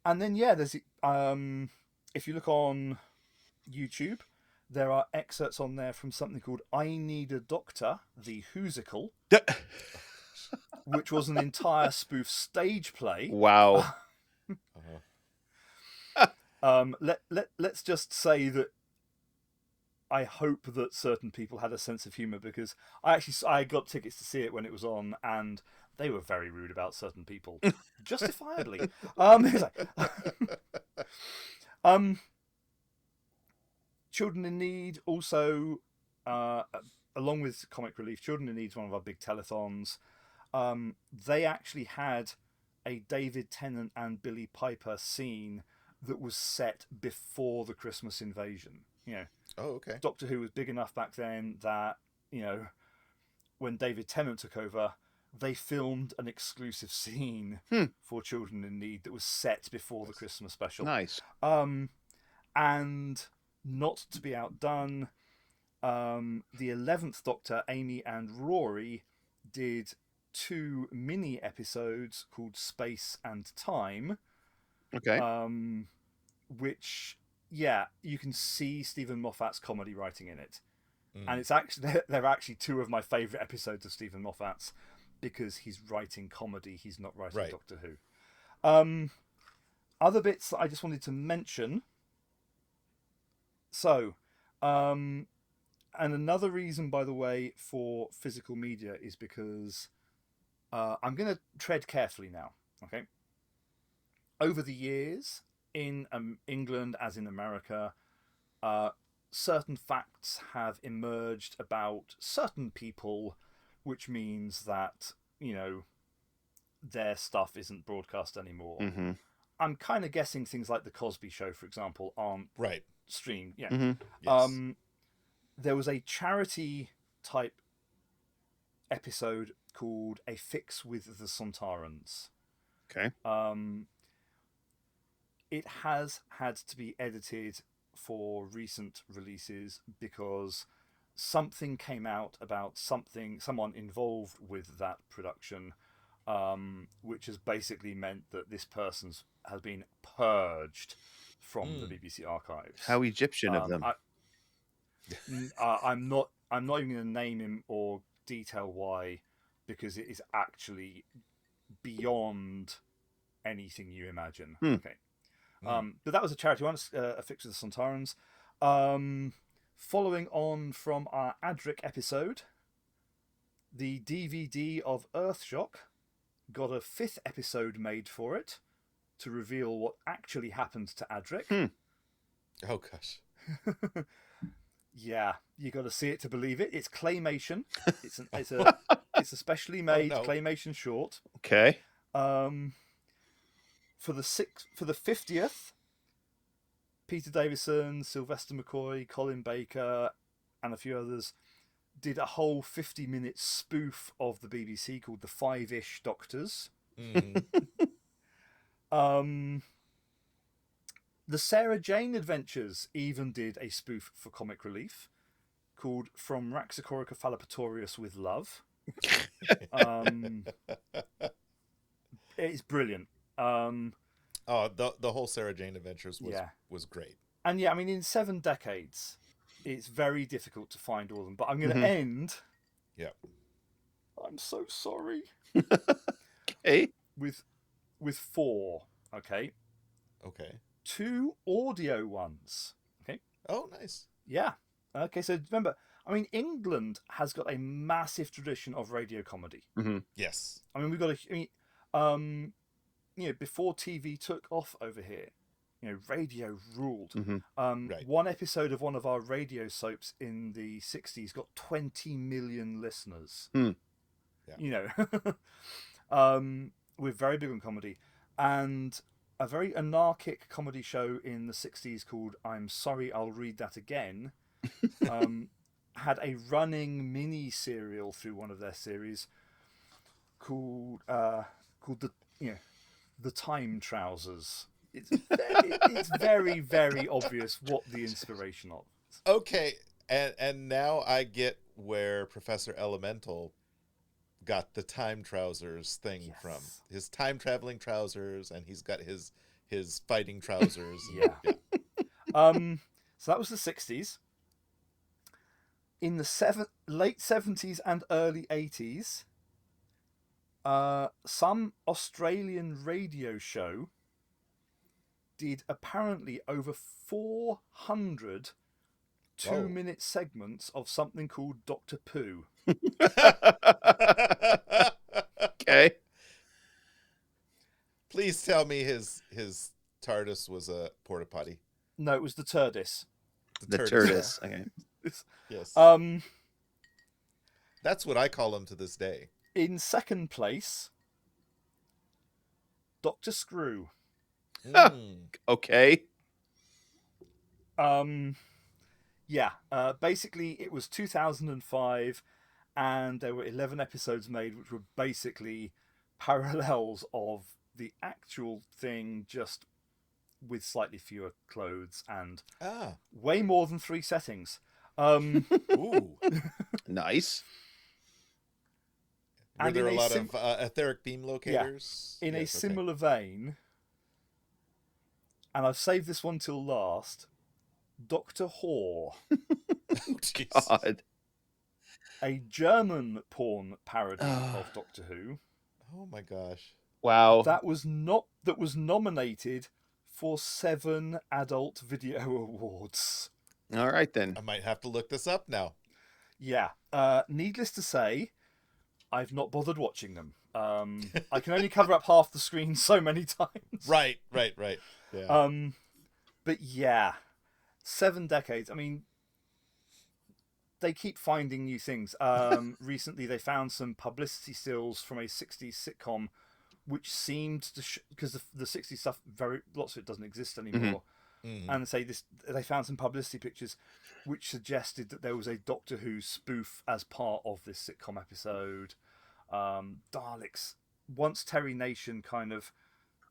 S3: And then, yeah, there's if you look on YouTube. There are excerpts on there from something called I Need a Doctor, the Whosical, which was an entire spoof stage play.
S2: Wow.
S3: Let's just say that I hope that certain people had a sense of humour, because I got tickets to see it when it was on, and they were very rude about certain people, justifiably. Children in Need also, along with Comic Relief, Children in Need is one of our big telethons. They actually had a David Tennant and Billy Piper scene that was set before the Christmas invasion.
S1: Oh, okay.
S3: Doctor Who was big enough back then that, when David Tennant took over, they filmed an exclusive scene for Children in Need that was set before the Christmas special.
S2: Nice.
S3: And not to be outdone, the 11th Doctor, Amy and Rory, did 2 mini episodes called Space and Time.
S2: Okay.
S3: Which, you can see Stephen Moffat's comedy writing in it. And they're actually 2 of my favourite episodes of Stephen Moffat's, because he's writing comedy, he's not writing Doctor Who. Other bits that I just wanted to mention. So, and another reason, by the way, for physical media is because I'm going to tread carefully now, okay? Over the years, in England as in America, certain facts have emerged about certain people, which means that, their stuff isn't broadcast anymore.
S2: Mm-hmm.
S3: I'm kind of guessing things like The Cosby Show, for example, aren't streamed. Yeah.
S2: Mm-hmm.
S1: Yes.
S3: There was a charity type episode called A Fix with the Sontarans.
S2: Okay.
S3: It has had to be edited for recent releases because something came out about someone involved with that production, which has basically meant that this person has been purged from the BBC archives.
S2: How Egyptian of them.
S3: I'm not even going to name him or detail why, because it is actually beyond anything you imagine. Okay. But that was a charity one, A Fix with the Sontarans. Following on from our Adric episode, the DVD of Earthshock got a 5th episode made for it to reveal what actually happened to Adric.
S1: Oh gosh.
S3: Yeah, you got to see it to believe it. It's claymation. It's a specially made claymation short.
S2: Okay.
S3: For the 50th, Peter Davison, Sylvester McCoy, Colin Baker, and a few others did a whole 50-minute spoof of the BBC called The Five-ish Doctors. The Sarah Jane Adventures even did a spoof for Comic Relief called From Raxacoricophalopatorius with Love. It's brilliant.
S1: The whole Sarah Jane Adventures was great.
S3: And in 7 decades, it's very difficult to find all of them. But I'm going to end.
S1: Yeah.
S3: I'm so sorry.
S2: Okay.
S3: With 4. Okay.
S1: Okay.
S3: 2 audio ones. Okay.
S1: Oh, nice.
S3: Yeah. Okay. So remember, England has got a massive tradition of radio comedy.
S2: Mm-hmm.
S1: Yes.
S3: We've got before TV took off over here, radio ruled.
S2: Mm-hmm.
S3: One episode of one of our radio soaps in the 60s got 20 million listeners.
S1: Yeah.
S3: We're very big on comedy. And a very anarchic comedy show in the 60s called I'm Sorry, I'll Read That Again had a running mini serial through one of their series called the Time Trousers. It's very, very obvious what the inspiration of.
S1: Okay, and now I get where Professor Elemental got the time trousers thing from. His time traveling trousers, and he's got his fighting trousers.
S3: Yeah. So that was the 60s. In the late 70s and early 80s, some Australian radio show did apparently over 400 two-minute segments of something called Doctor Pooh.
S2: Okay.
S1: Please tell me his TARDIS was a porta potty.
S3: No, it was the TARDIS.
S2: The TARDIS. Okay.
S1: Yes.
S3: That's
S1: what I call him to this day.
S3: In second place, Dr. Screw.
S2: Okay.
S3: Basically, it was 2005, and there were 11 episodes made, which were basically parallels of the actual thing, just with slightly fewer clothes and way more than 3 settings.
S1: Ooh.
S2: Nice.
S1: Were there a lot of etheric beam locators?
S3: Yeah, in a similar vein, and I've saved this one till last, Dr. Who.
S2: God.
S3: A German porn parody of Doctor Who.
S1: Oh my gosh.
S2: Wow.
S3: That was nominated for 7 Adult Video Awards.
S2: All right, then.
S1: I might have to look this up now.
S3: Yeah. Needless to say, I've not bothered watching them. I can only cover up half the screen so many times.
S1: Right. Yeah.
S3: But yeah, 7 decades. I mean, they keep finding new things. Recently, they found some publicity stills from a 60s sitcom, which seemed to because the 60s stuff, lots of it doesn't exist anymore.
S1: Mm-hmm.
S3: And they found some publicity pictures which suggested that there was a Doctor Who spoof as part of this sitcom episode. Daleks. Once Terry Nation kind of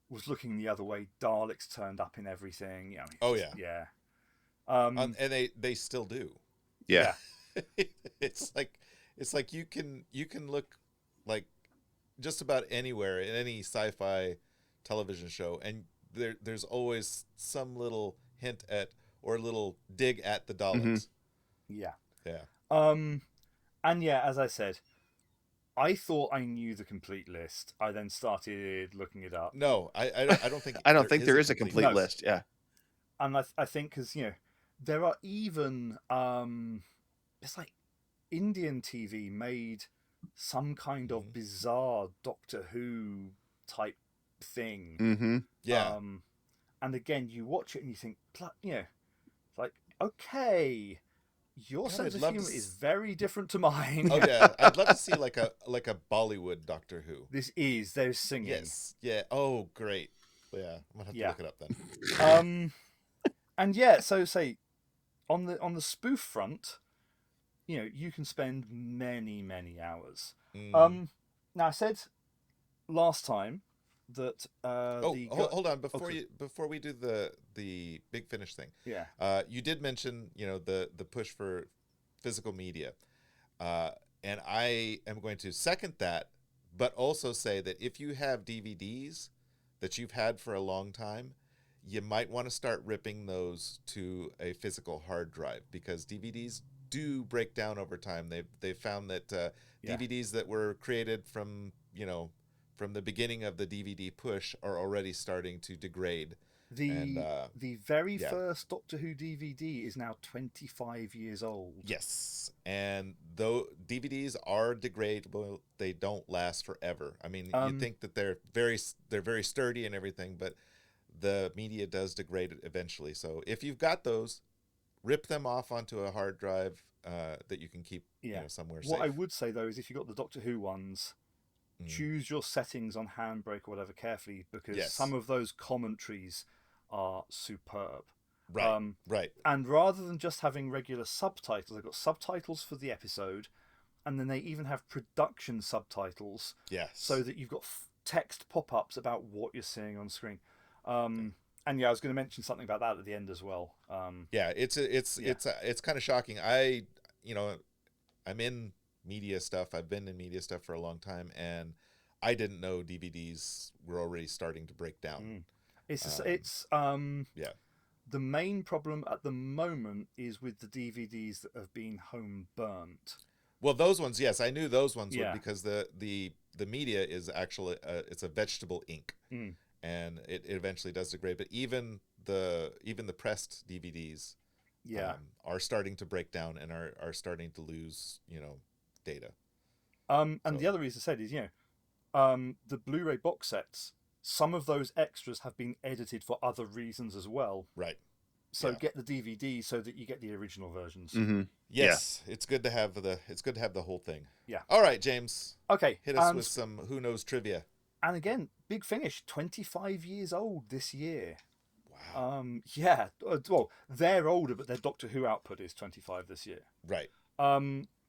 S3: was looking the other way, Daleks turned up in everything. Yeah. Yeah.
S1: And they still do.
S2: Yeah.
S1: It's like you can look like just about anywhere in any sci-fi television show, and there's always some little hint at or little dig at the Daleks.
S3: Yeah.
S1: Yeah.
S3: And yeah, as I said, I thought I knew the complete list. I then started looking it up.
S1: No, I don't think
S2: I don't think there is a complete list. Yeah.
S3: And I think because there are even it's like Indian TV made some kind of bizarre Doctor Who type thing.
S2: Mm-hmm.
S1: Yeah.
S3: And again, you watch it and you think, like, okay, your sense of humor is very different to mine.
S1: Oh yeah, I'd love to see like a Bollywood Doctor Who.
S3: There's singing.
S1: Yes. Yeah. Oh, great. Yeah, I'm gonna have to look it up
S3: then. And yeah, so say on the spoof front, you can spend many hours. Now I said last time that
S1: hold on before we do the Big Finish thing.
S3: Yeah.
S1: You did mention the push for physical media, and I am going to second that, but also say that if you have DVDs that you've had for a long time, you might want to start ripping those to a physical hard drive, because DVDs do break down over time. They've found that DVDs that were created from the beginning of the DVD push are already starting to degrade.
S3: The very first Doctor Who DVD is now 25 years old.
S1: Yes, and though DVDs are degradable, they don't last forever. I mean, you think that they're very sturdy and everything, but the media does degrade eventually. So if you've got those, rip them off onto a hard drive that you can keep somewhere safe.
S3: What I would say though is if you've got the Doctor Who ones, choose your settings on Handbrake or whatever carefully, because some of those commentaries are superb.
S1: Right.
S3: And rather than just having regular subtitles, they've got subtitles for the episode, and then they even have production subtitles.
S1: Yes.
S3: So that you've got text pop-ups about what you're seeing on screen. And I was going to mention something about that at the end as well.
S1: It's kind of shocking. I'm in media stuff. I've been in media stuff for a long time, and I didn't know DVDs were already starting to break down.
S3: The main problem at the moment is with the DVDs that have been home burnt.
S1: Well, those ones, yes, I knew those ones would, because the media is actually it's a vegetable ink, and it eventually does degrade. But even the pressed DVDs, are starting to break down and are starting to lose, data.
S3: And the other reason I said is, the Blu-ray box sets, some of those extras have been edited for other reasons as well.
S1: Right.
S3: So get the DVD so that you get the original versions.
S2: Mm-hmm.
S1: Yes, it's good to have the whole thing.
S3: Yeah.
S1: All right, James.
S3: Okay.
S1: Hit us with some Who Knows trivia.
S3: And again, Big Finish, 25 years old this year.
S1: Wow.
S3: Yeah. Well, they're older, but their Doctor Who output is 25 this year.
S1: Right.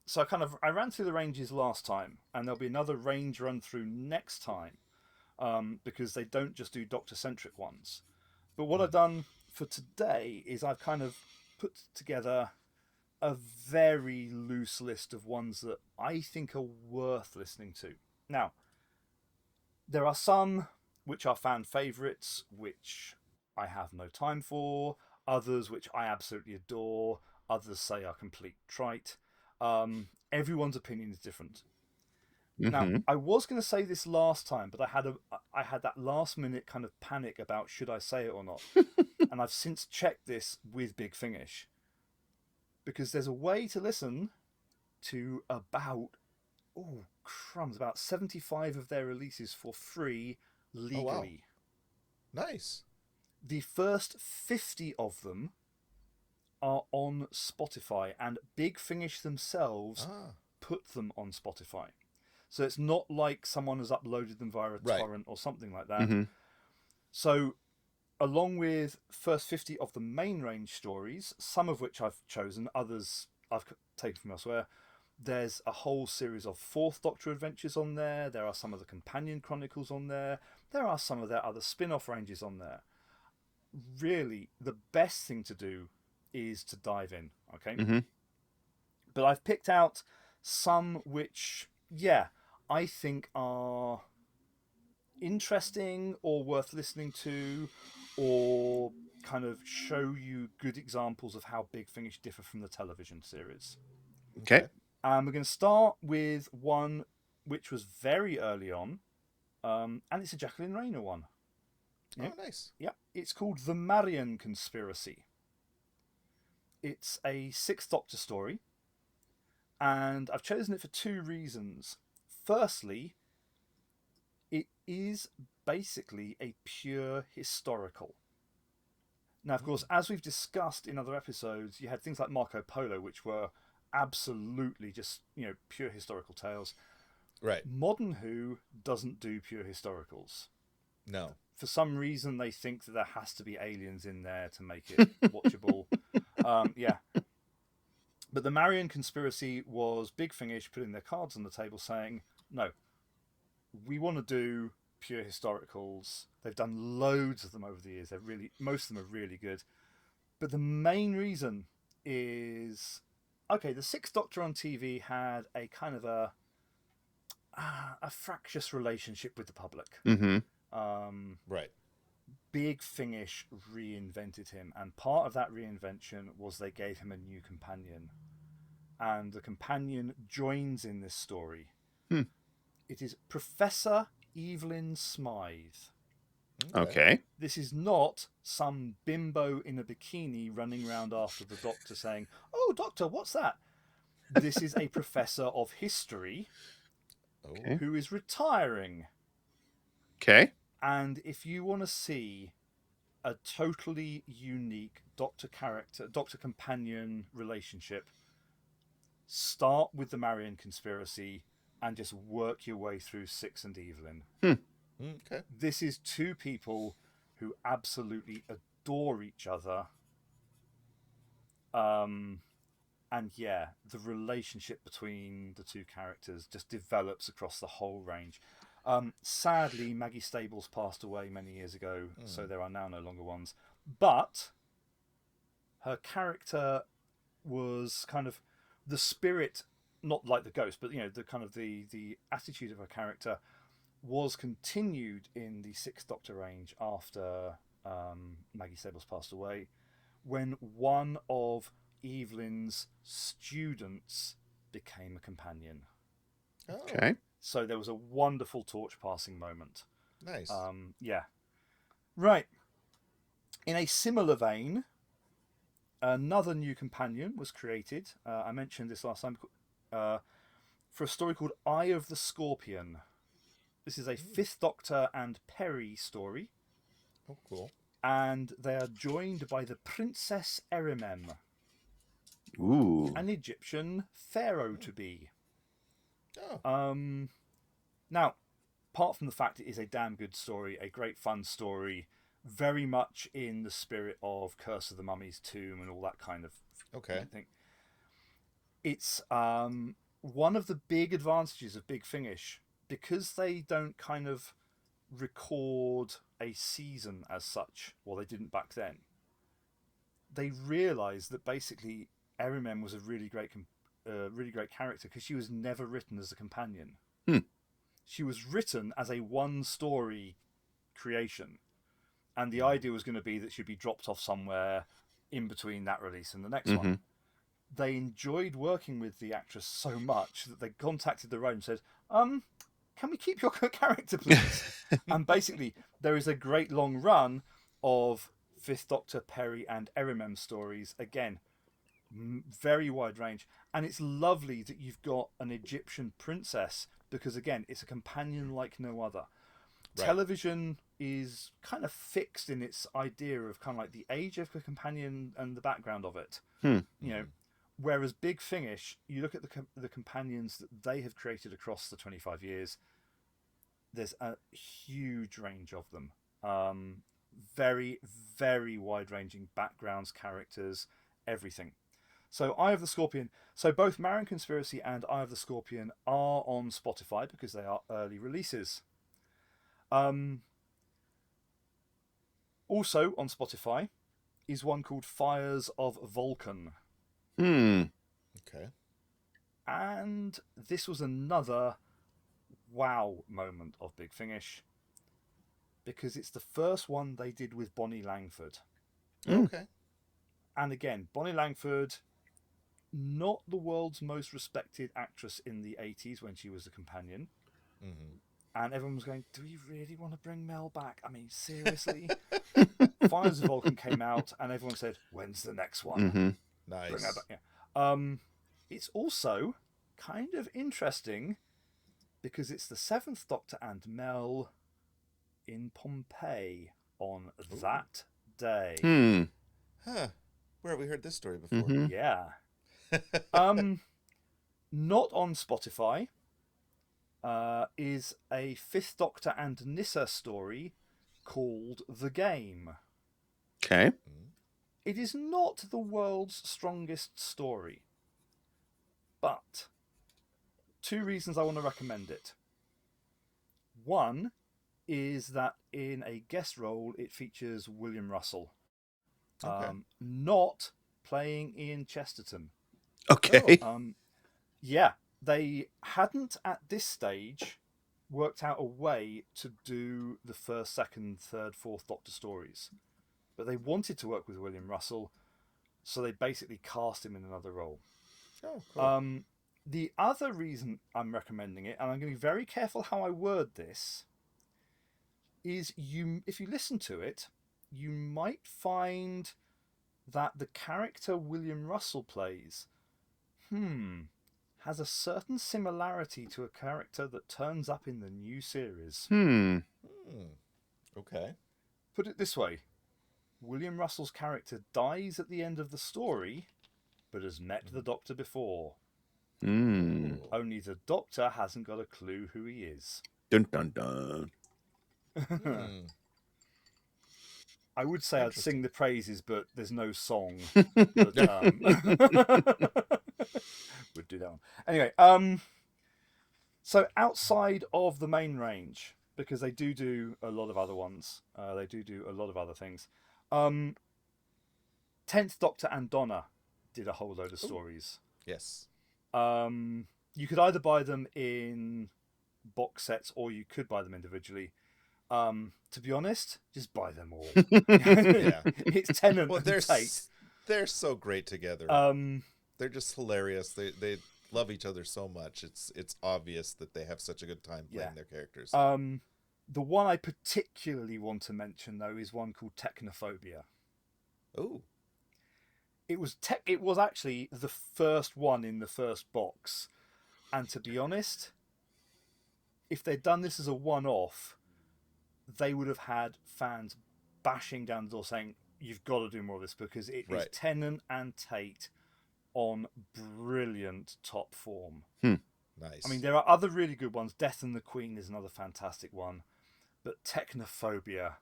S3: So I ran through the ranges last time, and there'll be another range run through next time, because they don't just do Doctor-centric ones. But what I've done for today is I've kind of put together a very loose list of ones that I think are worth listening to. Now, there are some which are fan favourites, which I have no time for, others which I absolutely adore, others say are complete trite. Everyone's opinion is different. Now, I was going to say this last time, but I had that last minute kind of panic about should I say it or not. And I've since checked this with Big Finish, because there's a way to listen to about 75 of their releases for free legally.
S1: Oh, wow. Nice.
S3: The first 50 of them are on Spotify, and Big Finish themselves put them on Spotify. So it's not like someone has uploaded them via a torrent or something like that. So along with first 50 of the main range stories, some of which I've chosen, others I've taken from elsewhere, there's a whole series of Fourth Doctor adventures on there. There are some of the Companion Chronicles on there. There are some of their other spin-off ranges on there. Really, the best thing to do is to dive in, okay? But I've picked out some which, I think are interesting or worth listening to, or kind of show you good examples of how Big Finish differ from the television series.
S2: Okay.
S3: We're going to start with one which was very early on, and it's a Jacqueline Rayner one.
S1: Oh, nice.
S3: Yeah, it's called The Marian Conspiracy. It's a Sixth Doctor story, and I've chosen it for two reasons. Firstly, it is basically a pure historical. Now, of course, as we've discussed in other episodes, you had things like Marco Polo, which were absolutely just, pure historical tales.
S1: Right.
S3: Modern Who doesn't do pure historicals.
S1: No.
S3: For some reason, they think that there has to be aliens in there to make it watchable. But the Marian Conspiracy was Big Finish putting their cards on the table saying, no, we want to do pure historicals. They've done loads of them over the years. Most of them are really good. But the main reason is, the Sixth Doctor on TV had a kind of a fractious relationship with the public.
S1: Right.
S3: Big Finish reinvented him, and part of that reinvention was they gave him a new companion, and the companion joins in this story. It is Professor Evelyn Smythe.
S2: Okay.
S3: This is not some bimbo in a bikini running around after the Doctor saying, "Oh, Doctor, what's that?" This is a professor of history who is retiring.
S2: Okay.
S3: And if you want to see a totally unique Doctor companion relationship, start with the Marian Conspiracy and just work your way through Six and Evelyn.
S1: Okay.
S3: This is two people who absolutely adore each other. And the relationship between the two characters just develops across the whole range. Sadly, Maggie Stables passed away many years ago, so there are now no longer ones. But her character was kind of the spirit, not like the ghost, but the kind of the attitude of her character was continued in the Sixth Doctor range after Maggie Stables passed away. when one of Evelyn's students became a companion.
S1: Oh.
S2: Okay.
S3: So there was a wonderful torch passing moment.
S1: Nice.
S3: Yeah. Right. In a similar vein, another new companion was created. I mentioned this last time, for a story called Eye of the Scorpion. This is a Fifth Doctor and Perry story.
S1: Oh, cool.
S3: And they are joined by the Princess Erimem.
S2: Ooh.
S3: An Egyptian pharaoh to be.
S1: Oh.
S3: Now, apart from the fact it is a damn good story, a great fun story, very much in the spirit of Curse of the Mummy's Tomb and all that kind of thing. It's one of the big advantages of Big Finish, because they don't kind of record a season as such, well, they didn't back then. They realised that basically Erimem was a really great character because she was never written as a companion. She was written as a one-story creation, and the idea was going to be that she'd be dropped off somewhere in between that release and the next one. They enjoyed working with the actress so much that they contacted the writer and said, can we keep your character, please? And basically, there is a great long run of Fifth Doctor, Perry, and Erimem stories. Again, very wide range. And it's lovely that you've got an Egyptian princess, because, again, it's a companion like no other. Right. Television is kind of fixed in its idea of kind of like the age of the companion and the background of it. You know, whereas Big Finish, you look at the companions that they have created across the 25 years, there's a huge range of them. Very, very wide-ranging backgrounds, characters, everything. So Eye of the Scorpion. So both Marian Conspiracy and Eye of the Scorpion are on Spotify because they are early releases. Also on Spotify is one called Fires of Vulcan.
S1: Okay.
S3: And this was another wow moment of Big Finish, because it's the first one they did with Bonnie Langford.
S1: Okay.
S3: And again, Bonnie Langford, not the world's most respected actress in the 80s when she was a companion. And everyone was going, do we really want to bring Mel back? I mean, seriously? Fires of Vulcan came out and everyone said, when's the next one?
S1: Nice.
S3: Bring her back. Yeah. It's also kind of interesting because it's the Seventh Doctor and Mel in Pompeii on that day.
S1: Huh. Where have we heard this story before?
S3: Yeah. Not on Spotify is a Fifth Doctor and Nyssa story called The Game.
S2: Okay.
S3: It is not the world's strongest story, but two reasons I want to recommend it. One is that in a guest role, it features William Russell, not playing Ian Chesterton.
S2: Okay.
S3: Yeah, they hadn't at this stage worked out a way to do the first, second, third, fourth Doctor stories, but they wanted to work with William Russell, so they basically cast him in another role.
S1: Oh, cool.
S3: The other reason I'm recommending it, and I'm going to be very careful how I word this, is if you listen to it, you might find that the character William Russell plays has a certain similarity to a character that turns up in the new series.
S1: Okay.
S3: Put it this way, William Russell's character dies at the end of the story, but has met the Doctor before. Only the Doctor hasn't got a clue who he is.
S2: Dun dun dun.
S3: I would say I'd sing the praises, but there's no song. But, would do that one. Anyway, so outside of the main range, because they do a lot of other ones, they do a lot of other things. 10th Doctor and Donna did a whole load of stories.
S1: Yes.
S3: You could either buy them in box sets or you could buy them individually. To be honest, just buy them all. It's Tennant and Tate.
S1: They're so great together. They're just hilarious. They love each other so much. It's obvious that they have such a good time playing their characters.
S3: The one I particularly want to mention, though, is one called Technophobia.
S1: Oh.
S3: It was actually the first one in the first box. And to be honest, if they'd done this as a one-off, they would have had fans bashing down the door saying, you've got to do more of this, because it is Tennant and Tate on brilliant top form.
S1: Nice.
S3: I mean, there are other really good ones. Death and the Queen is another fantastic one. But Technophobia,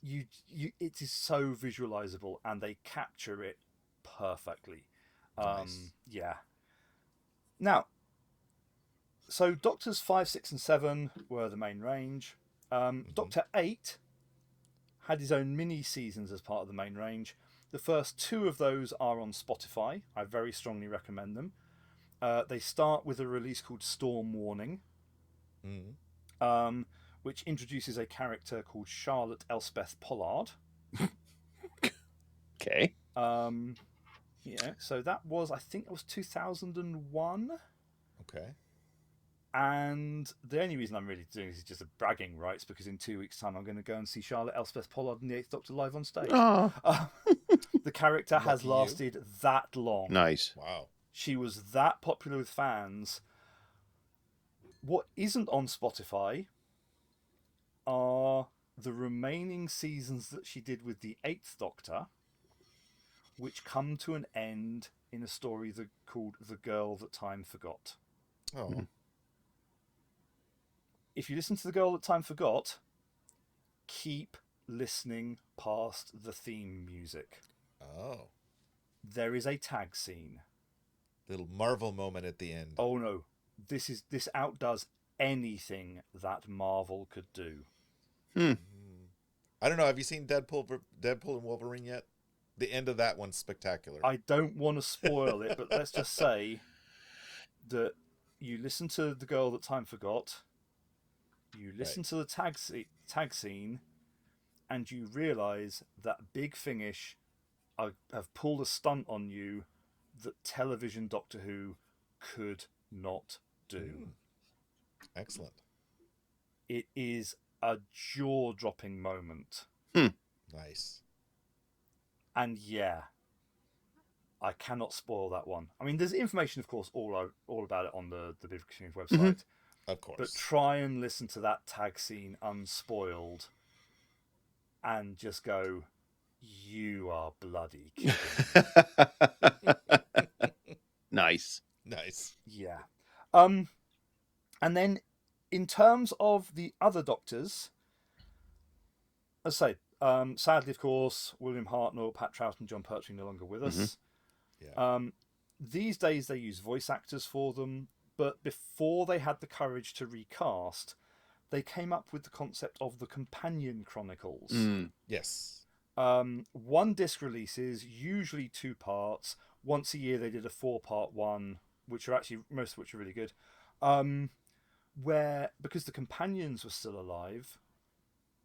S3: it is so visualizable, and they capture it perfectly.
S1: Nice.
S3: Yeah. Now, so Doctors 5, 6, and 7 were the main range. Doctor 8 had his own mini seasons as part of the main range. The first 2 of those are on Spotify. I very strongly recommend them. They start with a release called Storm Warning, which introduces a character called Charlotte Elspeth Pollard.
S2: Okay.
S3: Yeah, so I think it was 2001.
S1: Okay.
S3: And the only reason I'm really doing this is just a bragging rights, because in 2 weeks' time I'm going to go and see Charlotte Elspeth Pollard in the 8th Doctor live on stage. The character has lasted that long.
S2: Nice.
S1: Wow.
S3: She was that popular with fans. What isn't on Spotify are the remaining seasons that she did with the 8th Doctor, which come to an end in a story called The Girl That Time Forgot.
S1: Oh.
S3: If you listen to The Girl That Time Forgot, keep listening past the theme music.
S1: Oh.
S3: There is a tag scene.
S1: Little Marvel moment at the end.
S3: Oh no. This outdoes anything that Marvel could do.
S1: I don't know. Have you seen Deadpool and Wolverine yet? The end of that one's spectacular.
S3: I don't want to spoil it, but let's just say that you listen to The Girl That Time Forgot, you listen to the tag scene, and you realise that Big Finish have pulled a stunt on you that television Doctor Who could not do.
S1: Excellent.
S3: It is a jaw-dropping moment.
S1: Nice.
S3: And yeah, I cannot spoil that one. I mean, there's information, of course, all about it on the Big Finish website.
S1: Of course.
S3: But try and listen to that tag scene unspoiled and just go, you are bloody kidding.
S2: Nice.
S3: Yeah. And then in terms of the other Doctors, as I say, sadly, of course, William Hartnell, Pat Troughton, John Pertwee no longer with us.
S1: Yeah.
S3: These days they use voice actors for them, but before they had the courage to recast, they came up with the concept of the Companion Chronicles.
S1: Yes.
S3: 1 disc releases, usually 2 parts. Once a year they did a 4-part one, which are actually, most of which are really good. Where, because the companions were still alive,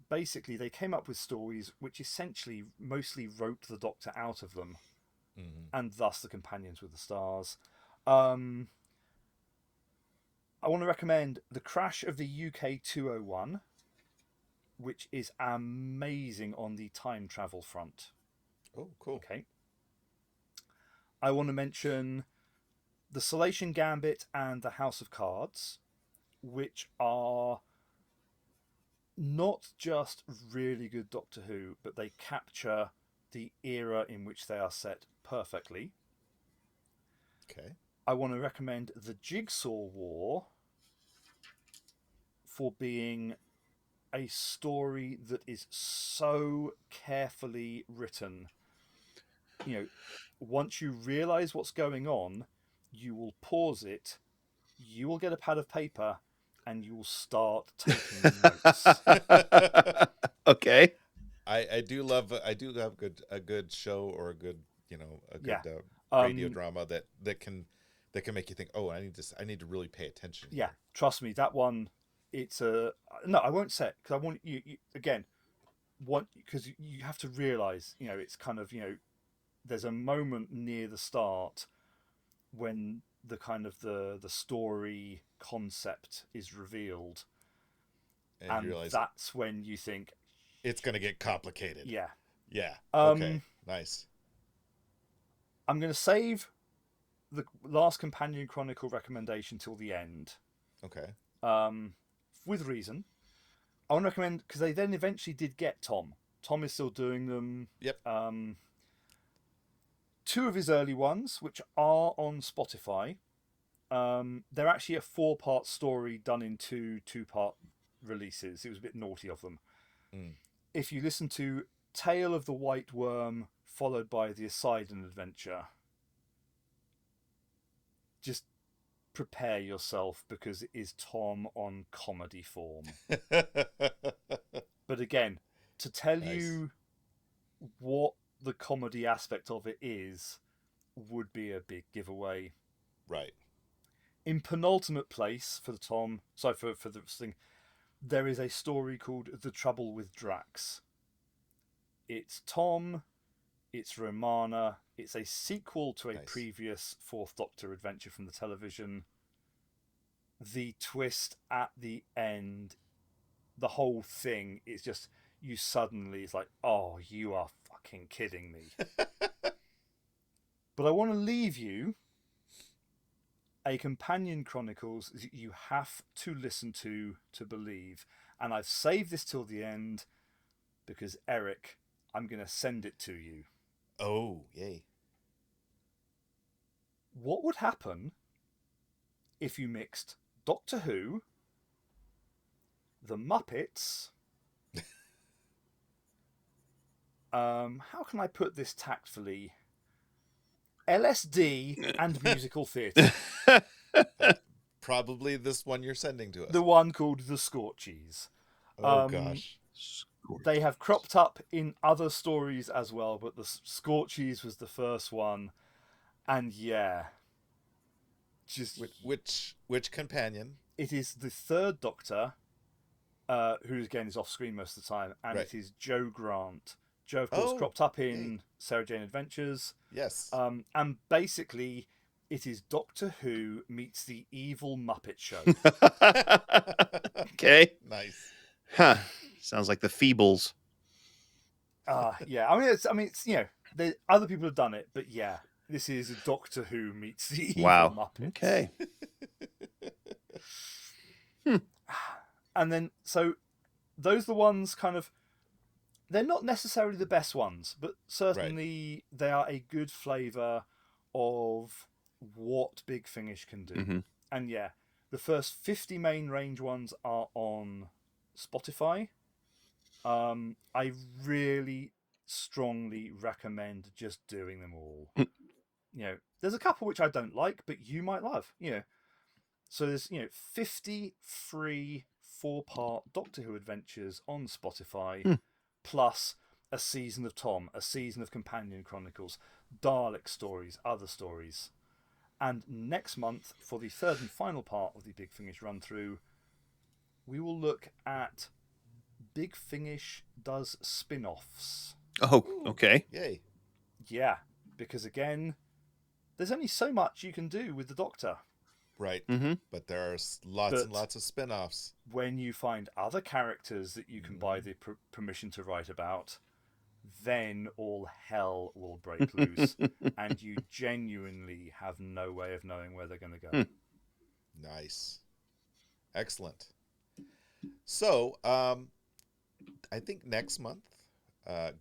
S3: basically they came up with stories which essentially mostly wrote the Doctor out of them. And thus the companions were the stars. I want to recommend The Crash of the UK 201, which is amazing on the time travel front.
S1: Oh, cool.
S3: Okay. I want to mention The Salation Gambit and The House of Cards, which are not just really good Doctor Who, but they capture the era in which they are set perfectly.
S1: Okay.
S3: I want to recommend The Jigsaw War for being a story that is so carefully written. You know, once you realise what's going on, you will pause it, you will get a pad of paper, and you will start taking notes.
S2: Okay.
S1: I do love a good show or a good radio drama that can make you think, oh, I need to really pay attention.
S3: Yeah, trust me, that one. It's no, I won't say it because I want you again. because you have to realize, it's kind of, there's a moment near the start when the kind of the story concept is revealed, and that's when you think
S1: it's going to get complicated.
S3: Yeah.
S1: Okay. Nice.
S3: I'm going to save the last companion chronicle recommendation till the end.
S1: Okay.
S3: With reason. I want to recommend, because they then eventually did get Tom. Tom is still doing them.
S1: Yep.
S3: 2 of his early ones, which are on Spotify, they're actually a 4-part story done in 2-part releases. It was a bit naughty of them. If you listen to Tale of the White Worm followed by the Poseidon Adventure, just prepare yourself, because it is Tom on comedy form. But again, to tell you what the comedy aspect of it is would be a big giveaway.
S1: Right.
S3: In penultimate place for the for the thing, there is a story called The Trouble with Drax. It's Tom, it's Romana, it's a sequel to a previous 4th Doctor adventure from the television. The twist at the end, the whole thing is just, you suddenly, it's like, oh, you are fucking kidding me. But I want to leave you a companion chronicles that you have to listen to believe. And I've saved this till the end because, Eric, I'm going to send it to you.
S1: Oh, yay.
S3: What would happen if you mixed Doctor Who, The Muppets, how can I put this tactfully? LSD and musical theatre.
S1: Probably this one you're sending to us.
S3: The one called The Scorchies.
S1: Oh, gosh.
S3: They have cropped up in other stories as well, but The Scorchies was the first one. And yeah. Just
S1: Which companion?
S3: It is the 3rd Doctor, who again is off screen most of the time, and it is Joe Grant. Joe, of course, cropped up in Sarah Jane Adventures.
S1: Yes.
S3: And basically, it is Doctor Who meets the evil Muppet Show.
S2: Okay.
S1: Nice.
S2: Huh. Sounds like the Feebles.
S3: Yeah. I mean, it's other people have done it, but yeah, this is Doctor Who meets the evil Muppets.
S2: Okay.
S3: And then, so those are the ones kind of, they're not necessarily the best ones, but certainly they are a good flavour of what Big Finish can do.
S2: Mm-hmm.
S3: And yeah, the first 50 main range ones are on Spotify. I really strongly recommend just doing them all. There's a couple which I don't like, but you might love. So there's 50 free 4-part Doctor Who adventures on Spotify, plus a season of Tom, a season of Companion Chronicles, Dalek stories, other stories. And next month, for the 3rd and final part of the Big Finish run through, we will look at Big Finish does spin-offs.
S2: Oh, okay.
S1: Yay.
S3: Yeah, because again, there's only so much you can do with the Doctor.
S1: Right.
S2: Mm-hmm.
S1: But there are lots and lots of spin-offs.
S3: When you find other characters that you can buy the permission to write about, then all hell will break loose, and you genuinely have no way of knowing where they're going to go.
S1: Nice. Excellent. So, I think next month,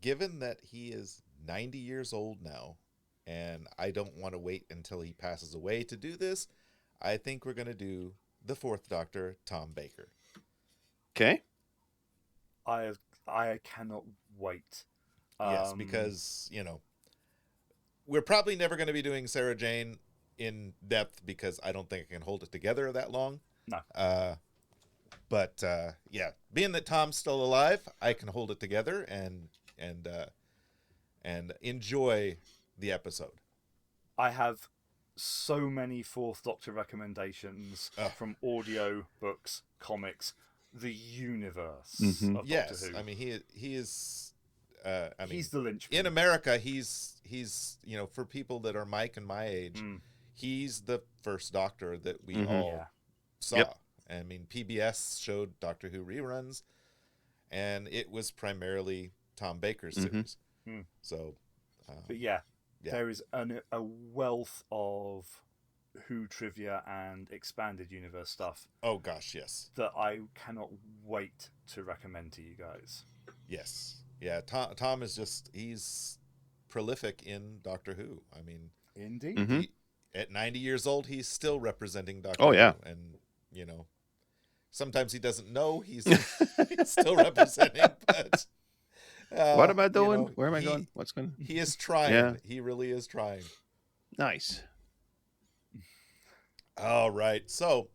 S1: given that he is 90 years old now, and I don't want to wait until he passes away to do this, I think we're going to do the 4th Doctor, Tom Baker.
S2: Okay.
S3: I cannot wait.
S1: Yes, because, we're probably never going to be doing Sarah Jane in depth because I don't think I can hold it together that long.
S3: No.
S1: But yeah, being that Tom's still alive, I can hold it together and enjoy the episode.
S3: I have so many 4th Doctor recommendations from audio, books, comics, the universe
S2: Mhm.
S3: of
S1: Yes,
S3: Doctor Who.
S1: I mean he is.
S3: He's the linchpin.
S1: In America. He's for people that are Mike and my age, he's the first Doctor that we all saw.
S2: Yep.
S1: I mean, PBS showed Doctor Who reruns, and it was primarily Tom Baker's series. So,
S3: but there is a wealth of Who trivia and expanded universe stuff.
S1: Oh gosh, yes.
S3: That I cannot wait to recommend to you guys.
S1: Yes. Yeah, Tom is he's prolific in Doctor Who. I mean,
S3: indeed.
S1: At 90 years old, he's still representing Doctor
S2: Who.
S1: And, sometimes he doesn't know he's still representing, but...
S2: what am I doing? Where am I going? What's going on?
S1: He is trying. Yeah. He really is trying.
S2: Nice.
S1: All right. So,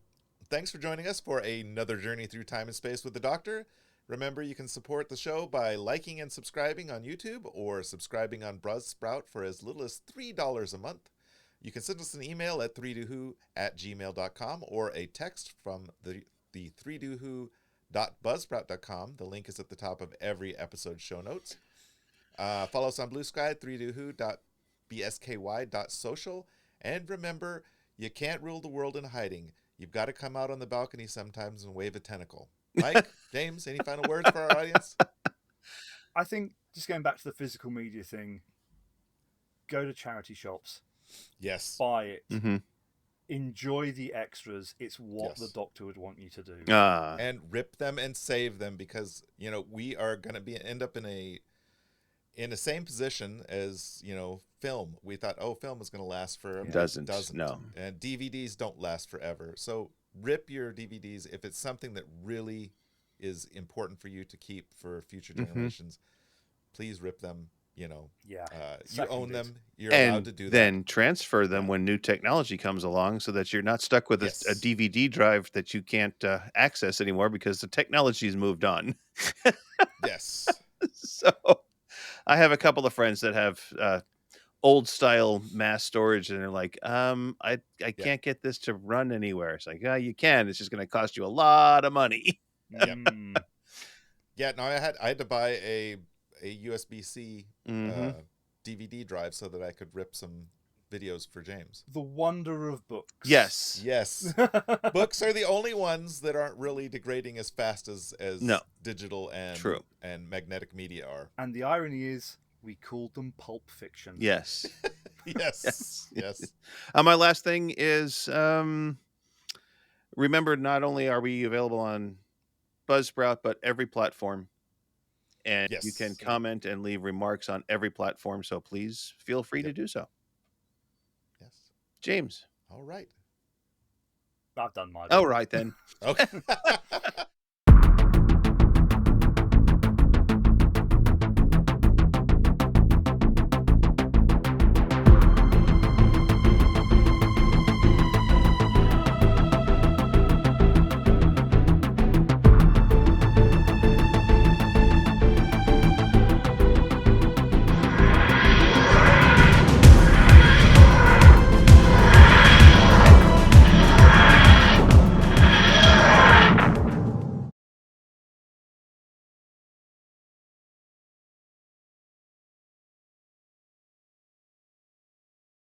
S1: thanks for joining us for another journey through time and space with the Doctor. Remember, you can support the show by liking and subscribing on YouTube or subscribing on Buzzsprout for as little as $3 a month. You can send us an email at 3dowho@gmail.com or a text from the 3dowho.buzzsprout.com. The link is at the top of every episode show notes. Follow us on Blue Sky at 3dowho.bsky.social. And remember, you can't rule the world in hiding. You've got to come out on the balcony sometimes and wave a tentacle. Mike, James, any final words for our audience?
S3: I think just going back to the physical media thing, go to charity shops.
S1: Yes.
S3: Buy it. Enjoy the extras. It's what the Doctor would want you to do.
S1: And rip them and save them, because, we are going to end up in the same position as, film. We thought, film is going to last forever.
S2: It doesn't. No.
S1: And DVDs don't last forever. So rip your DVDs if it's something that really is important for you to keep for future generations. Please rip them. You own them. You're allowed to do that.
S2: Then transfer them when new technology comes along, so that you're not stuck with a DVD drive that you can't access anymore because the technology's moved on.
S1: Yes.
S2: So I have a couple of friends that have old style mass storage, and they're like, I can't get this to run anywhere. It's like, you can. It's just going to cost you a lot of money.
S1: Yeah. No, I had to buy a USB-C DVD drive so that I could rip some videos for James.
S3: The wonder of books.
S2: Yes.
S1: Books are the only ones that aren't really degrading as fast as digital and magnetic media are.
S3: And the irony is, we called them pulp fiction.
S2: Yes.
S1: Yes.
S2: My last thing is, remember, not only are we available on Buzzsprout, but every platform. And you can comment and leave remarks on every platform, so please feel free to do so.
S1: Yes.
S2: James.
S1: All right.
S3: I've done my
S2: All right, then.
S1: Okay.